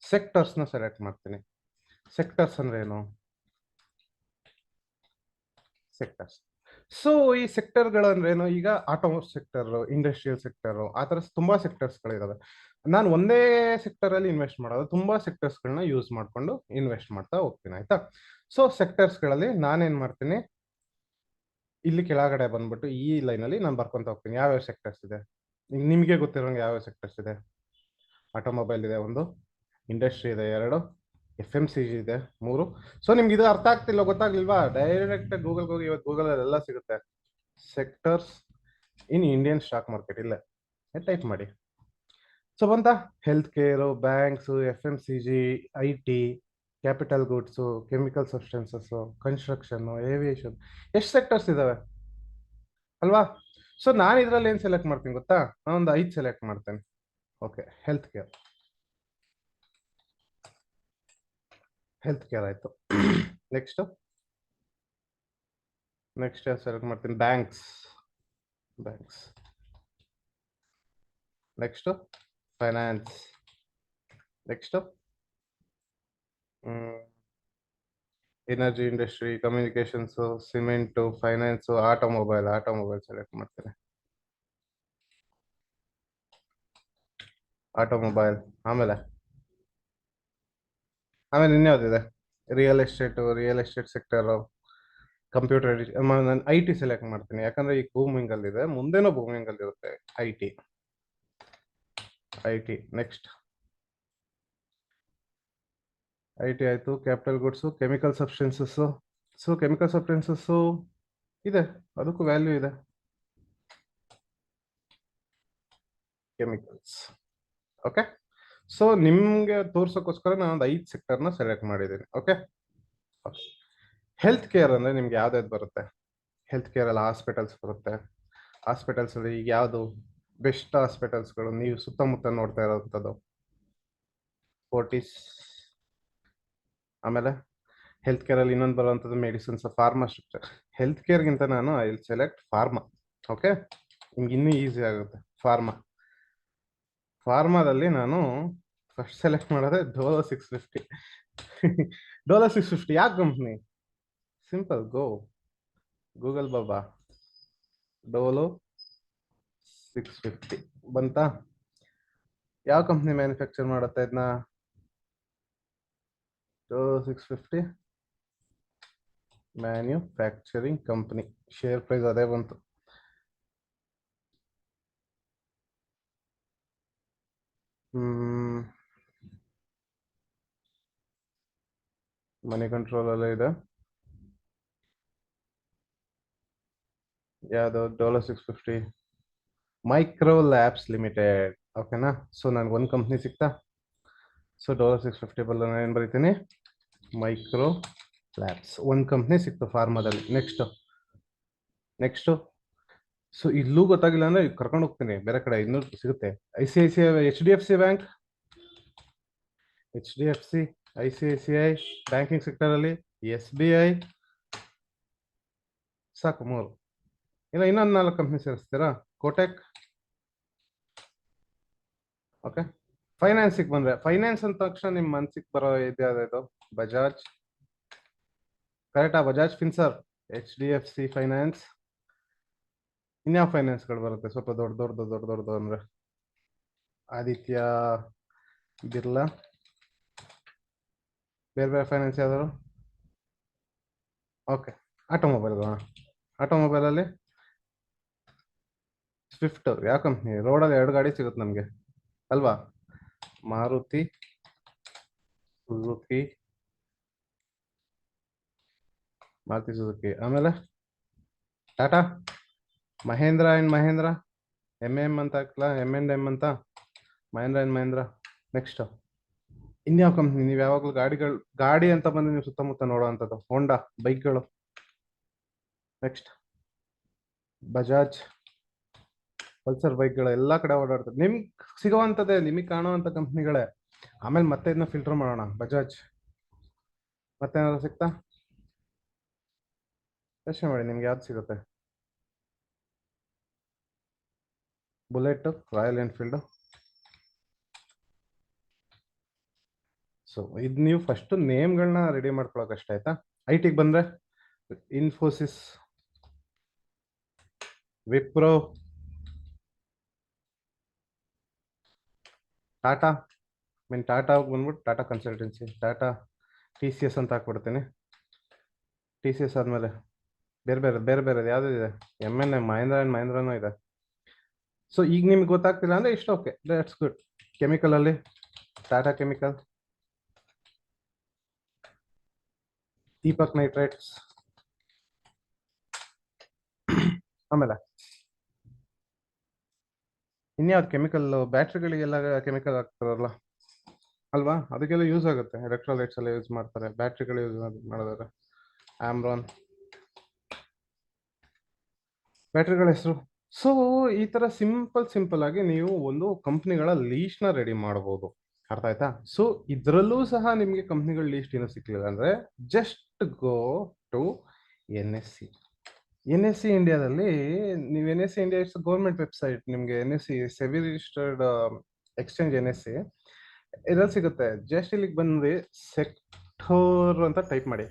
ಸೆಕ್ಟರ್ಸ್ ನ ಸೆಲೆಕ್ಟ್ ಮಾಡ್ತೀನಿ. ಸೆಕ್ಟರ್ಸ್ ಅಂದ್ರೆ ಏನು? ಸೆಕ್ಟರ್ಸ್ ಸೊ ಈ ಸೆಕ್ಟರ್ಗಳಂದ್ರೇನು, ಈಗ ಆಟೋ ಸೆಕ್ಟರ್, ಇಂಡಸ್ಟ್ರಿಯಲ್ ಸೆಕ್ಟರ್, ಆ ಥರ ತುಂಬಾ ಸೆಕ್ಟರ್ಸ್ಗಳಿದಾವೆ. ನಾನು ಒಂದೇ ಸೆಕ್ಟರ್ ಅಲ್ಲಿ ಇನ್ವೆಸ್ಟ್ ಮಾಡೋದು, ತುಂಬಾ ಸೆಕ್ಟರ್ಸ್ಗಳನ್ನ ಯೂಸ್ ಮಾಡ್ಕೊಂಡು ಇನ್ವೆಸ್ಟ್ ಮಾಡ್ತಾ ಹೋಗ್ತೀನಿ, ಆಯ್ತಾ. ಸೊ ಸೆಕ್ಟರ್ಸ್ಗಳಲ್ಲಿ ನಾನೇನ್ ಮಾಡ್ತೀನಿ, ಇಲ್ಲಿ ಕೆಳಗಡೆ ಬಂದ್ಬಿಟ್ಟು ಈ ಲೈನ್ ಅಲ್ಲಿ ನಾನು ಬರ್ಕೊಂತ ಹೋಗ್ತೀನಿ ಯಾವ್ಯಾವ ಸೆಕ್ಟರ್ಸ್ ಇದೆ. ಈಗ ನಿಮಗೆ ಗೊತ್ತಿರೋಂಗೆ ಯಾವ್ಯಾವ ಸೆಕ್ಟರ್ಸ್ ಇದೆ. ಆಟೋಮೊಬೈಲ್ ಇದೆ ಒಂದು, ಇಂಡಸ್ಟ್ರಿ ಇದೆ ಎರಡು, ಎಫ್ ಎಂ ಸಿ ಜಿ ಇದೆ ಮೂರು. ಸೊ ನಿಮ್ಗೆ ಇದು ಅರ್ಥ ಆಗ್ತಿಲ್ಲ, ಗೊತ್ತಾಗ್ಲಿಲ್ವಾ, ಡೈರೆಕ್ಟ್ ಗೂಗಲ್ಗೆ ಹೋಗಿ, ಇವತ್ತು ಗೂಗಲ್ ಅಲ್ಲಿ ಎಲ್ಲ ಸಿಗುತ್ತೆ. Sectors in Indian stock market ಇಲ್ಲೇ ಟೈಪ್ ಮಾಡಿ. ಸೊ ಬಂತ, health care, banks, F M C G, I T, capital goods, chemical substances, construction, aviation, ಎಷ್ಟು ಸೆಕ್ಟರ್ಸ್ ಇದಾವೆ ಅಲ್ವಾ. ಸೊ ನಾನು ಇದ್ರಲ್ಲಿ ಏನ್ ಸೆಲೆಕ್ಟ್ ಮಾಡ್ತೀನಿ ಗೊತ್ತಾ, ನಾನೊಂದು 5 ಸೆಲೆಕ್ಟ್ ಮಾಡ್ತೇನೆ. Okay, health care, health care ಆಯ್ತು. ನೆಕ್ಸ್ಟ್ ನೆಕ್ಸ್ಟ್ ಸೆಲೆಕ್ಟ್ ಮಾಡ್ತೀನಿ, banks, banks. Next finance. Next energy industry, communications, cement, finance, automobile, automobile select ಮಾಡ್ತೇನೆ, ಆಟೋಮೊಬೈಲ್. ಆಮೇಲೆ ಆಮೇಲೆ ಇನ್ಯಾವುದಿದೆ, real estate, real estate sector, computer. ನಾನು ಐ ಟಿ ಸೆಲೆಕ್ಟ್ ಮಾಡ್ತೀನಿ, ಯಾಕಂದ್ರೆ ಈಗ ಬೂಮಿಂಗ್ ಅಲ್ಲಿ ಇದೆ, ಮುಂದೆನೂ ಬೂಮಿಂಗ್ ಅಲ್ಲಿ ಇರುತ್ತೆ I T. I T next, I T ಆಯ್ತು. Capital goods, chemical substances. So chemical substances ಇದೆ, ಅದಕ್ಕೂ ವ್ಯಾಲ್ಯೂ ಇದೆ, ಕೆಮಿಕಲ್ಸ್. ಓಕೆ, ಸೊ ನಿಮ್ಗೆ ತೋರ್ಸೋಕ್ಕೋಸ್ಕರ ನಾನು ಒಂದು 5 ಸೆಕ್ಟರ್ನ ಸೆಲೆಕ್ಟ್ ಮಾಡಿದ್ದೀನಿ. ಓಕೆ, ಹೆಲ್ತ್ ಕೇರ್ ಅಂದ್ರೆ ನಿಮ್ಗೆ ಯಾವ್ದಾವ್ದು ಬರುತ್ತೆ. ಹೆಲ್ತ್ ಕೇರ್ ಅಲ್ಲಿ ಹಾಸ್ಪಿಟಲ್ಸ್ ಬರುತ್ತೆ. ಹಾಸ್ಪಿಟಲ್ಸ್ ಅಲ್ಲಿ ಈಗ ಯಾವುದು ಬೆಸ್ಟ್ ಹಾಸ್ಪಿಟಲ್ಸ್ಗಳು ನೀವು ಸುತ್ತಮುತ್ತ ನೋಡ್ತಾ ಇರೋಂಥದ್ದು, ಫೋರ್ಟಿಸ್. ಆಮೇಲೆ ಹೆಲ್ತ್ ಕೇರ್ ಅಲ್ಲಿ ಇನ್ನೊಂದು ಬರುವಂಥದ್ದು ಮೆಡಿಸಿನ್ಸ್, ಫಾರ್ಮಾ ಸ್ಟ್ರಕ್ಚರ್. ಹೆಲ್ತ್ ಕೇರ್ಗಿಂತ ನಾನು I will select pharma. Okay, ನಿಮ್ಗೆ ಇನ್ನೂ ಈಸಿ ಆಗುತ್ತೆ. ಫಾರ್ಮಾ, ಫಾರ್ಮಾದಲ್ಲಿ ನಾನು ಫಸ್ಟ್ ಸೆಲೆಕ್ಟ್ ಮಾಡೋದೇ ಡೋಲೋ 650. ಡೋಲೋ 650 ಯಾವ ಕಂಪ್ನಿ, ಸಿಂಪಲ್, ಗೂಗಲ್ ಬಾಬಾ, ಡೋಲೋ 650 ಬಂತಾ. ಯಾವ ಕಂಪ್ನಿ ಮ್ಯಾನುಫ್ಯಾಕ್ಚರ್ ಮಾಡುತ್ತೆ ಇದನ್ನ, Dolo 650 manufacturing company. Share price ಅದೇ ಬಂತು. ಮನಿ ಕಂಟ್ರೋಲ್ ಅಲ್ಲೇ ಇದೆ. ಯಾವುದು, ಡೋಲೋ 650 ಮೈಕ್ರೋ ಲ್ಯಾಬ್ಸ್ ಲಿಮಿಟೆಡ್. ಓಕೆನಾ. ಸೊ ನನ್ಗೆ ಒಂದು ಕಂಪ್ನಿ ಸಿಕ್ತಾ. ಸೊ ಡೋಲೋ 650 ಬಲ್ಲ ನಾನು ಏನು ಬರೀತೀನಿ, ಮೈಕ್ರೋ ಲ್ಯಾಬ್ಸ್. ಒಂದು ಕಂಪ್ನಿ ಸಿಕ್ತು ಫಾರ್ಮಾದಲ್ಲಿ. ನೆಕ್ಸ್ಟು ಸೊ ಇಲ್ಲೂ ಗೊತ್ತಾಗಿಲ್ಲ ಅಂದ್ರೆ ಕರ್ಕೊಂಡು ಹೋಗ್ತೀನಿ ಬೇರೆ ಕಡೆ, ಇನ್ನೂ ಸಿಗುತ್ತೆ. I C I C I, H D F C bank, H D F C, I C I C I banking sector ಅಲ್ಲಿ, ಎಸ್ ಬಿ ಐ, ಸಾಕು 3. ಇಲ್ಲ ಇನ್ನೊಂದು 4 ಕಂಪ್ನಿ ಸೇರಿಸ್ತೀರಾ, ಕೋಟೆಕ್. ಓಕೆ, ಫೈನಾನ್ಸಿಗೆ ಬಂದ್ರೆ, ಫೈನಾನ್ಸ್ ಅಂದ ತಕ್ಷಣ ನಿಮ್ ಮನ್ಸಿಗೆ ಬರೋ ಇದು ಬಜಾಜ್. ಕರೆಕ್ಟಾ, Bajaj Finserv, H D F C finance. ಇನ್ಯಾವ ಫೈನಾನ್ಸ್ಗಳು ಬರುತ್ತೆ ಸ್ವಲ್ಪ ದೊಡ್ಡ ಅಂದ್ರೆ, ಆದಿತ್ಯ ಬಿರ್ಲಾ, ಬೇರೆ ಬೇರೆ ಫೈನಾನ್ಸ್ ಯಾವ್ದಾದ್ರು. ಓಕೆ, ಆಟೋಮೊಬೈಲ್, ಆಟೋಮೊಬೈಲ್ ಅಲ್ಲಿ ಸ್ವಿಫ್ಟ್. ಯಾವ ಕಂಪ್ನಿ, ರೋಡಲ್ಲಿ 2 ಗಾಡಿ ಸಿಗುತ್ತೆ ನಮಗೆ ಅಲ್ವಾ, ಮಾರುತಿ ಸುಜುಕಿ, ಮಾರುತಿ ಸುಜುಕಿ. ಆಮೇಲೆ ಟಾಟಾ, ಮಹೇಂದ್ರ ಅಂಡ್ ಮಹೇಂದ್ರ, ಎಂ ಅಂತ ಹಾಕ್ಲಾ, M&M ಅಂತ, ಮಹೇಂದ್ರ ಅಂಡ್ ಮಹೇಂದ್ರ. ನೆಕ್ಸ್ಟ್ ಇನ್ಯಾವ ಕಂಪ್ನಿ, ನೀವು ಯಾವಾಗಲೂ ಗಾಡಿ ಅಂತ ಬಂದು ನೀವು ಸುತ್ತಮುತ್ತ ನೋಡುವಂಥದ್ದು, ಹೋಂಡಾ ಬೈಕ್ಗಳು. ನೆಕ್ಸ್ಟ್ ಬಜಾಜ್ ಪಲ್ಸರ್ ಬೈಕ್ಗಳು ಎಲ್ಲ ಕಡೆ ಓಡಾಡ್ತದೆ, ನಿಮ್ಗೆ ಸಿಗುವಂಥದ್ದೇ, ನಿಮಗೆ ಕಾಣುವಂಥ ಕಂಪ್ನಿಗಳೇ. ಆಮೇಲೆ ಮತ್ತೆ ಇದನ್ನ ಫಿಲ್ಟರ್ ಮಾಡೋಣ, ಬಜಾಜ್ ಮತ್ತೇನಾದ್ರು ಸಿಗ್ತಾ, ಯೋಚನೆ ಮಾಡಿ ನಿಮ್ಗೆ ಯಾವ್ದು ಸಿಗುತ್ತೆ. Bullet, royal Enfield. ಸೊ ಇದು ನೀವು ಫಸ್ಟ್ ನೇಮ್ಗಳನ್ನ ರೆಡಿ ಮಾಡ್ಕೊಳಕ್ ಅಷ್ಟ ಆಯ್ತಾ. ಐ ಟಿಗೆ ಬಂದ್ರೆ ಇನ್ಫೋಸಿಸ್, ವಿಪ್ರೋ, ಟಾಟಾ. ಮೀನ್ ಟಾಟಾ ಬಂದ್ಬಿಟ್ಟು Tata consultancy, Tata, T C S ಅಂತ ಹಾಕ್ಬಿಡ್ತೀನಿ. ಟಿ ಸಿ ಎಸ್ ಆದಮೇಲೆ ಬೇರೆ ಯಾವ್ದು ಇದೆ, M N A, Mahindra and ಮಹೇಂದ್ರನೂ ಇದೆ. ಸೊ ಈಗ ನಿಮ್ಗೆ ಗೊತ್ತಾಗ್ತಿಲ್ಲ ಅಂದರೆ ಇಷ್ಟು ಓಕೆ, ದಟ್ಸ್ ಗುಡ್. ಕೆಮಿಕಲಲ್ಲಿ ಟಾಟಾ ಕೆಮಿಕಲ್, ದೀಪಕ್ ನೈಟ್ರೈಟ್ಸ್. ಆಮೇಲೆ ಇನ್ಯಾವ್ದು ಕೆಮಿಕಲ್, ಬ್ಯಾಟ್ರಿಗಳಿಗೆಲ್ಲ ಕೆಮಿಕಲ್ ಹಾಕ್ತಾರಲ್ಲ ಅಲ್ವಾ, ಅದಕ್ಕೆಲ್ಲ ಯೂಸ್ ಆಗುತ್ತೆ. ಎಲೆಕ್ಟ್ರೋಲೈಟ್ಸ್ ಎಲ್ಲ ಯೂಸ್ ಮಾಡ್ತಾರೆ ಬ್ಯಾಟ್ರಿಗಳು ಯೂಸ್ ಮಾಡಿದ್ರೆ. ಆಮ್ರಾನ್ ಬ್ಯಾಟ್ರಿಗಳ ಹೆಸರು. ಸೊ ಈ ತರ ಸಿಂಪಲ್ ಆಗಿ ನೀವು ಒಂದು ಕಂಪ್ನಿಗಳ ಲೀಸ್ಟ್ ನ ರೆಡಿ ಮಾಡಬಹುದು. ಅರ್ಥ ಆಯ್ತಾ? ಸೊ ಇದ್ರಲ್ಲೂ ಸಹ ನಿಮ್ಗೆ ಕಂಪ್ನಿಗಳ ಲೀಸ್ಟ್ ಏನೋ ಸಿಕ್ಲಿಲ್ಲ ಅಂದ್ರೆ just go to N S C. N S C ಇಂಡಿಯಾದಲ್ಲಿ ನೀವು N S C India it's government website. ನಿಮ್ಗೆ N S C SEBI registered exchange N S C ಇದ್ರಲ್ಲಿ ಸಿಗುತ್ತೆ. ಜಸ್ಟ್ ಇಲ್ಲಿಗೆ ಬಂದು ಸೆಕ್ಟೋರ್ ಅಂತ ಟೈಪ್ ಮಾಡಿ.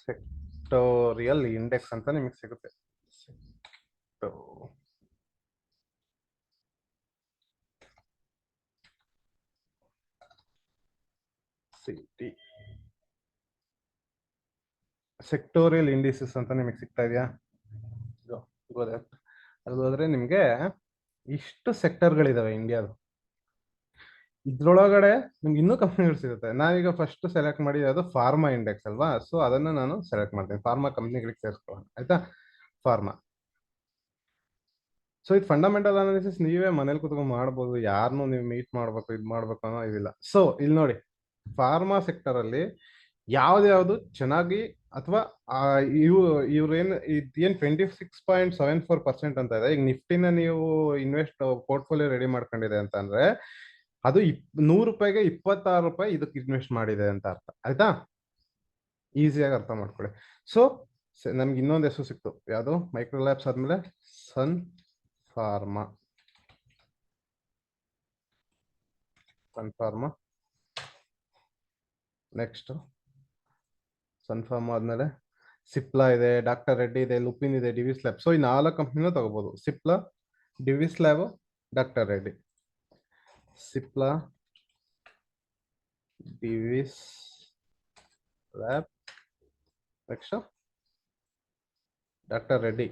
ಸೆಕ್ಟೋರಿಯಲ್ ಇಂಡೆಕ್ಸ್ ಅಂತ ನಿಮಗೆ ಸಿಗುತ್ತೆ. ಸಿಟಿ ಸೆಕ್ಟೋರಿಯಲ್ ಇಂಡಿಸಸ್ ಅಂತ ನಿಮಗೆ ಸಿಗ್ತಾ ಇದೆಯಾ? ಗೊತ್ತಾಗ್ತದೆ. ಅದು ಹೋದ್ರೆ ನಿಮ್ಗೆ ಇಷ್ಟು ಸೆಕ್ಟರ್ಗಳಿದಾವೆ ಇಂಡಿಯಾದ. ಇದ್ರೊಳಗಡೆ ನಿಮ್ಗೆ ಇನ್ನೂ ಕಂಪ್ನಿಗಳು ಸಿಗುತ್ತೆ. ನಾವೀಗ ಫಸ್ಟ್ ಸೆಲೆಕ್ಟ್ ಮಾಡಿದ್ದು ಅದು ಫಾರ್ಮಾ ಇಂಡೆಕ್ಸ್ ಅಲ್ವಾ, ಸೊ ಅದನ್ನ ನಾನು ಸೆಲೆಕ್ಟ್ ಮಾಡ್ತೀನಿ. ಫಾರ್ಮಾ ಕಂಪ್ನಿಗಳಿಗೆ ಸೇರಿಸ್ಕೊಳ್ಳೋಣ, ಆಯ್ತಾ? ಫಾರ್ಮಾ. ಸೊ ಇದು ಫಂಡಮೆಂಟಲ್ ಅನಾಲಿಸಿಸ್ ನೀವೇ ಮನೇಲಿ ಕುತ್ಕೊಂಡು ಮಾಡ್ಬೋದು. ಯಾರನ್ನೂ ನೀವು ಮೀಟ್ ಮಾಡ್ಬೇಕು ಇದು ಮಾಡ್ಬೇಕು ಅನ್ನೋ ಇದಿಲ್ಲ. ಸೊ ಇಲ್ಲಿ ನೋಡಿ, ಫಾರ್ಮಾ ಸೆಕ್ಟರ್ ಅಲ್ಲಿ ಯಾವ್ದು ಚೆನ್ನಾಗಿ ಅಥವಾ ಇವ್ರೇನ್ ಏನ್ 26.74% ಅಂತ ಇದೆ. ಈಗ ನಿಫ್ಟಿನ ನೀವು ಇನ್ವೆಸ್ಟ್ ಪೋರ್ಟ್ಫೋಲಿಯೋ ರೆಡಿ ಮಾಡ್ಕೊಂಡಿದೆ ಅಂತ ಅಂದ್ರೆ ಅದು 100 ರೂಪಾಯಿಗೆ 26 ರೂಪಾಯಿ ಇದಕ್ಕೆ ಇನ್ವೆಸ್ಟ್ ಮಾಡಿದೆ ಅಂತ ಅರ್ಥ, ಆಯ್ತಾ? ಈಸಿಯಾಗಿ ಅರ್ಥ ಮಾಡ್ಕೊಳ್ಳಿ. ಸೊ ನಮ್ಗೆ ಇನ್ನೊಂದು ಹೆಸರು ಸಿಕ್ತು, ಯಾವುದು? ಮೈಕ್ರೋಲ್ಯಾಬ್ಸ್ ಆದ್ಮೇಲೆ ಸನ್ ಫಾರ್ಮಾ. ನೆಕ್ಸ್ಟ್ ಸನ್ ಫಾರ್ಮಾ ಆದ್ಮೇಲೆ ಸಿಪ್ಲಾ ಇದೆ, ಡಾಕ್ಟರ್ ರೆಡ್ಡಿ ಇದೆ, ಲುಪಿನ್ ಇದೆ, ಡಿವಿಸ್ ಲ್ಯಾಬ್. ಸೊ ಈ 4 ಕಂಪ್ನಿನ ತಗೋಬಹುದು. Cipla, Divi's lab, doctor Reddy. Cipla, Divi's lab, next doctor Reddy.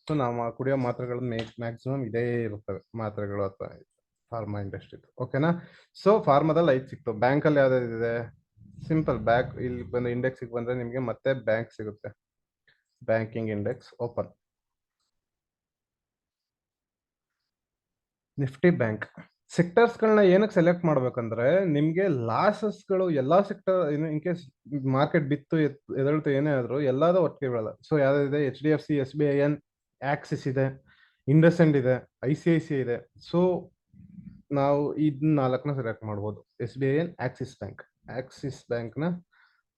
So ನಾವು ಕುಡಿಯೋ ಮಾತ್ರೆಗಳು ಮ್ಯಾಕ್ಸಿಮಮ್ ಇದೇ ಇರುತ್ತವೆ ಮಾತ್ರೆಗಳು ಅಥವಾ ಫಾರ್ಮಾ ಇಂಡಸ್ಟ್ರಿ. ಓಕೆನಾ? ಸೊ ಫಾರ್ಮಾದಲ್ಲಿ 5 ಸಿಕ್ತು. ಬ್ಯಾಂಕಲ್ಲಿ ಯಾವ್ದಾವ್ದಿದೆ? Simple bank. ಇಲ್ಲಿ ಬಂದು ಇಂಡೆಕ್ಸ್ಗೆ ಬಂದ್ರೆ ನಿಮಗೆ ಮತ್ತೆ ಬ್ಯಾಂಕ್ ಸಿಗುತ್ತೆ. Banking index open. Nifty bank. ಸೆಕ್ಟರ್ಸ್ಗಳನ್ನ ಏನಕ್ಕೆ ಸೆಲೆಕ್ಟ್ ಮಾಡ್ಬೇಕಂದ್ರೆ ನಿಮ್ಗೆ ಲಾಸಸ್ಗಳು ಎಲ್ಲಾ ಸೆಕ್ಟರ್ ಇನ್ ಕೇಸ್ ಮಾರ್ಕೆಟ್ ಬಿತ್ತು ಎದಳ್ತು ಏನೇ ಆದ್ರೂ ಎಲ್ಲಾದ ಒಟ್ಟಿಗೆ ಬೀಳಲ್ಲ. ಸೊ ಯಾವ್ದಿದೆ? H D F C, S B I N, Axis ಇದೆ, ಇಂಡಸ್ಇಂಡ್ ಇದೆ, ಐ ಸಿ ಐ ಸಿ ಇದೆ. ಸೊ ನಾವು ಇದನ್ನ 4ನ ಸೆಲೆಕ್ಟ್ ಮಾಡ್ಬೋದು. S B I N, Axis bank. Axis bank ನ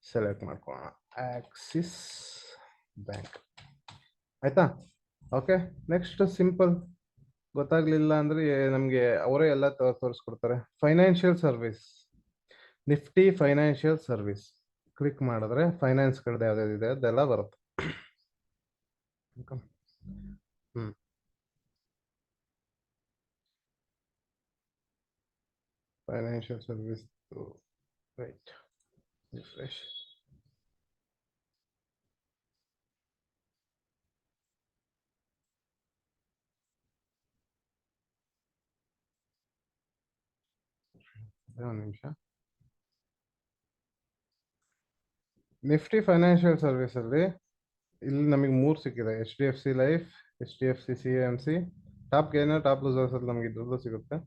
ಸೆಲೆಕ್ಟ್ ಮಾಡ್ಕೊಳ್ಳೋಣ. ಆಕ್ಸಿಸ್ ಬ್ಯಾಂಕ್, ಆಯ್ತಾ? ಓಕೆ. Next simple. ಗೊತ್ತಾಗ್ಲಿಲ್ಲ ಅಂದ್ರೆ ನಮ್ಗೆ ಅವರೇ ಎಲ್ಲ ತೋರಿಸ್ಕೊಡ್ತಾರೆ. Financial service, Nifty financial service click ಮಾಡಿದ್ರೆ ಫೈನಾನ್ಸ್ ಕಡೆ ಯಾವ್ದಾವ್ದಿದೆ ಅದೆಲ್ಲ ಬರುತ್ತೆ. Financial service right. ರಿಫ್ರೆಶ್. ಒಂದು ನಿಮಿಷ. ನಿಫ್ಟಿ ಫೈನಾನ್ಷಿಯಲ್ ಸರ್ವಿಸ್ ಅಲ್ಲಿ ಇಲ್ಲಿ ನಮಗೆ 3 ಸಿಕ್ಕಿದೆ. H D F C life, H D F C C M C. Top gainer, top losers ಅಲ್ಲಿ ನಮಗೆ ಇದ್ರದ್ದು ಸಿಗುತ್ತೆ.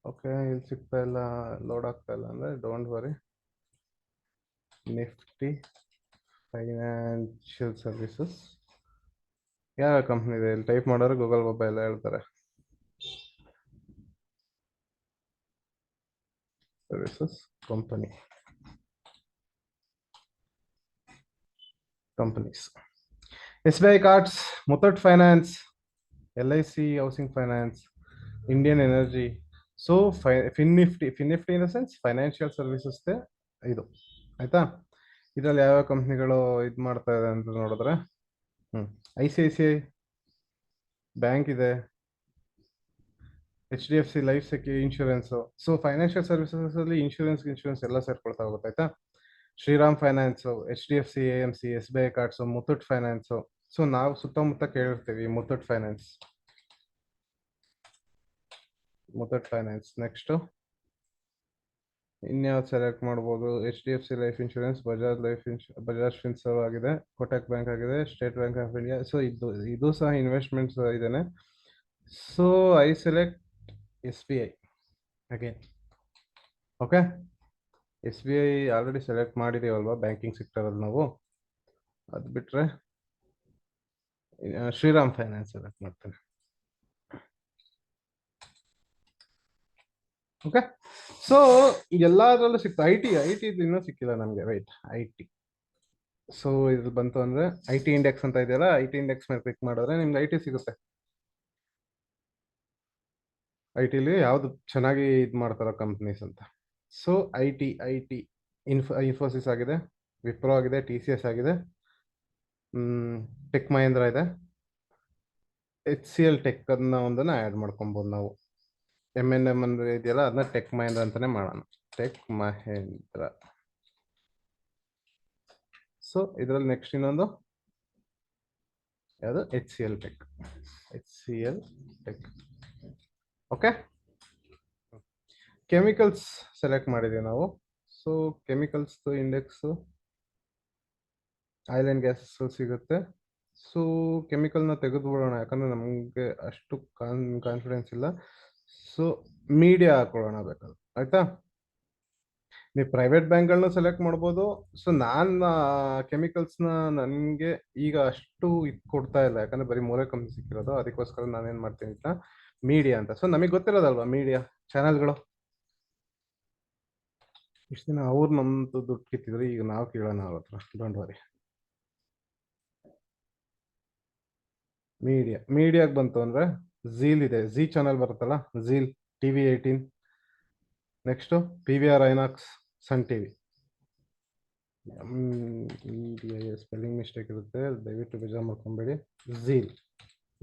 ಓಕೆ, ಇಲ್ಲಿ ಸಿಗ್ತಾ ಇಲ್ಲ, ಲೋಡ್ ಆಗ್ತಾ ಇಲ್ಲ ಅಂದ್ರೆ don't worry. Nifty financial services ಯಾವ ಕಂಪ್ನಿ ಇದೆ ಇಲ್ಲಿ ಟೈಪ್ ಮಾಡೋರು ಗೂಗಲ್ ಒಬ್ಬ ಎಲ್ಲ ಹೇಳ್ತಾರೆ. Services companies. S B I cards, Muthoot finance, L I C housing finance, Indian energy. So fin Nifty in the sense financial services ಇದು ಆಯ್ತಾ. ಇದರಲ್ಲಿ ಯಾವ್ಯಾವ ಕಂಪ್ನಿಗಳು ಇದು ಮಾಡ್ತಾ ಇದೆ ಅಂತ ನೋಡಿದ್ರೆ ICICI ಬ್ಯಾಂಕ್ ಇದೆ, HDFC life insurance. So financial services ಅಲ್ಲಿ ಇನ್ಶೂರೆನ್ಸ್ ಎಲ್ಲ ಸೇರ್ಕೊಳ್ತಾ ಹೋಗುತ್ತೆ ಆಯ್ತಾ. Shriram finance, HDFC AMC, SBI cards, Muthoot finance. So ನಾವು ಸುತ್ತಮುತ್ತ ಕೇಳಿರ್ತೀವಿ ಮುತ್ತೂಟ್ ಫೈನಾನ್ಸ್. ನೆಕ್ಸ್ಟ್ ಇನ್ಯಾವ್ದು ಸೆಲೆಕ್ಟ್ ಮಾಡ್ಬೋದು? HDFC life insurance, Bajaj Finserv ಆಗಿದೆ, ಕೋಟಕ್ ಬ್ಯಾಂಕ್ ಆಗಿದೆ, state bank of India. So ಇದು ಸಹ ಇನ್ವೆಸ್ಟ್ಮೆಂಟ್ಸ್ ಇದೇನೆ. So I select SBI again. Okay, SBI already select ಮಾಡಿದೀವಲ್ವಾ ಬ್ಯಾಂಕಿಂಗ್ ಸೆಕ್ಟರ್ ಅಲ್ಲಿ ನಾವು. ಅದು ಬಿಟ್ರೆ ಶ್ರೀರಾಮ್ ಫೈನಾನ್ಸ್ ಸೆಲೆಕ್ಟ್ ಮಾಡ್ತೇನೆ. ಓಕೆ, ಸೊ ಎಲ್ಲದರಲ್ಲೂ ಸಿಕ್ತು. ಐ ಟಿ ಇನ್ನೂ ಸಿಕ್ಕಿಲ್ಲ ನಮಗೆ. Right, IT. ಸೊ ಇದು ಬಂತು ಅಂದ್ರೆ IT ಇಂಡೆಕ್ಸ್ ಅಂತ ಇದೆಯಲ್ಲ, IT ಇಂಡೆಕ್ಸ್ ಮೇಲೆ ಕ್ಲಿಕ್ ಮಾಡಿದ್ರೆ ನಿಮ್ಗೆ IT ಸಿಗುತ್ತೆ. IT ಯಾವ್ದು ಚೆನ್ನಾಗಿ ಇದು ಮಾಡ್ತಾರೋ ಕಂಪ್ನೀಸ್ ಅಂತ. ಸೊ ಐ ಟಿ ಇನ್ಫೋಸಿಸ್ ಆಗಿದೆ, ವಿಪ್ರೋ ಆಗಿದೆ, TCS ಆಗಿದೆ, ಟೆಕ್ ಮಹೇಂದ್ರ ಇದೆ, HCL ಟೆಕ್ ಅದನ್ನ ಒಂದನ್ನ ಆ್ಯಡ್ ಮಾಡ್ಕೊಬೋದು ನಾವು. M&M ಅಂದ್ರೆ ಇದೆಯಲ್ಲ, ಅದನ್ನ ಟೆಕ್ ಮಹೇಂದ್ರ ಅಂತಾನೆ ಮಾಡೋಣ, ಟೆಕ್ ಮಹೇಂದ್ರ. ಸೊ ಇದರಲ್ಲಿ ನೆಕ್ಸ್ಟ್ ಇನ್ನೊಂದು ಯಾವುದು? HCL tech. Okay, chemicals select ಮಾಡಿದೀವಿ ನಾವು. So chemicals index oil and gas ಸಿಗುತ್ತೆ. ಸೊ ಕೆಮಿಕಲ್ನ ತೆಗೆದುಬಿಡೋಣ, ಯಾಕಂದ್ರೆ ನಮಗೆ ಅಷ್ಟು ಕಾನ್ಫಿಡೆನ್ಸ್ ಇಲ್ಲ. ಸೊ ಮೀಡಿಯಾ ಹಾಕೊಳ್ಳೋಣ ಬೇಕಾದ್ರೆ, ಆಯ್ತಾ. ನೀವು ಪ್ರೈವೇಟ್ ಬ್ಯಾಂಕ್ಗಳನ್ನ ಸೆಲೆಕ್ಟ್ ಮಾಡ್ಬೋದು. ಸೊ ನಾನು ಕೆಮಿಕಲ್ಸ್ನ ನನಗೆ ಈಗ ಅಷ್ಟು ಇದು ಕೊಡ್ತಾ ಇಲ್ಲ, ಯಾಕಂದ್ರೆ ಬರೀ 3 ಕಂಪ್ನಿ ಸಿಕ್ಕಿರೋದು. ಅದಕ್ಕೋಸ್ಕರ ನಾನೇನು ಮಾಡ್ತೀನಿ ಅಂತ ಮೀಡಿಯಾ ಅಂತ. ಸೊ ನಮಗೆ ಗೊತ್ತಿರೋದಲ್ವಾ ಮೀಡಿಯಾ ಚಾನೆಲ್ಗಳು. ಇಷ್ಟು ದಿನ ಅವ್ರು ನಮ್ದು ದುಡ್ಡು ಕಿತ್ತಿದ್ರು, ಈಗ ನಾವು ಕೇಳೋಣ ಅವ್ರ ಹತ್ರ. Don't worry. ಮೀಡಿಯಾಗೆ ಬಂತು ಅಂದ್ರೆ ಝೀಲ್ ಇದೆ, ಝೀ ಚಾನೆಲ್ ಬರುತ್ತಲ್ಲ, ZEEL, TV18. Next PVR INOX, Sun TV. Spelling mistake ಇರುತ್ತೆ, ದಯವಿಟ್ಟು ಬೇಜಾರು ಮಾಡ್ಕೊಬೇಡಿ. ಝೀಲ್.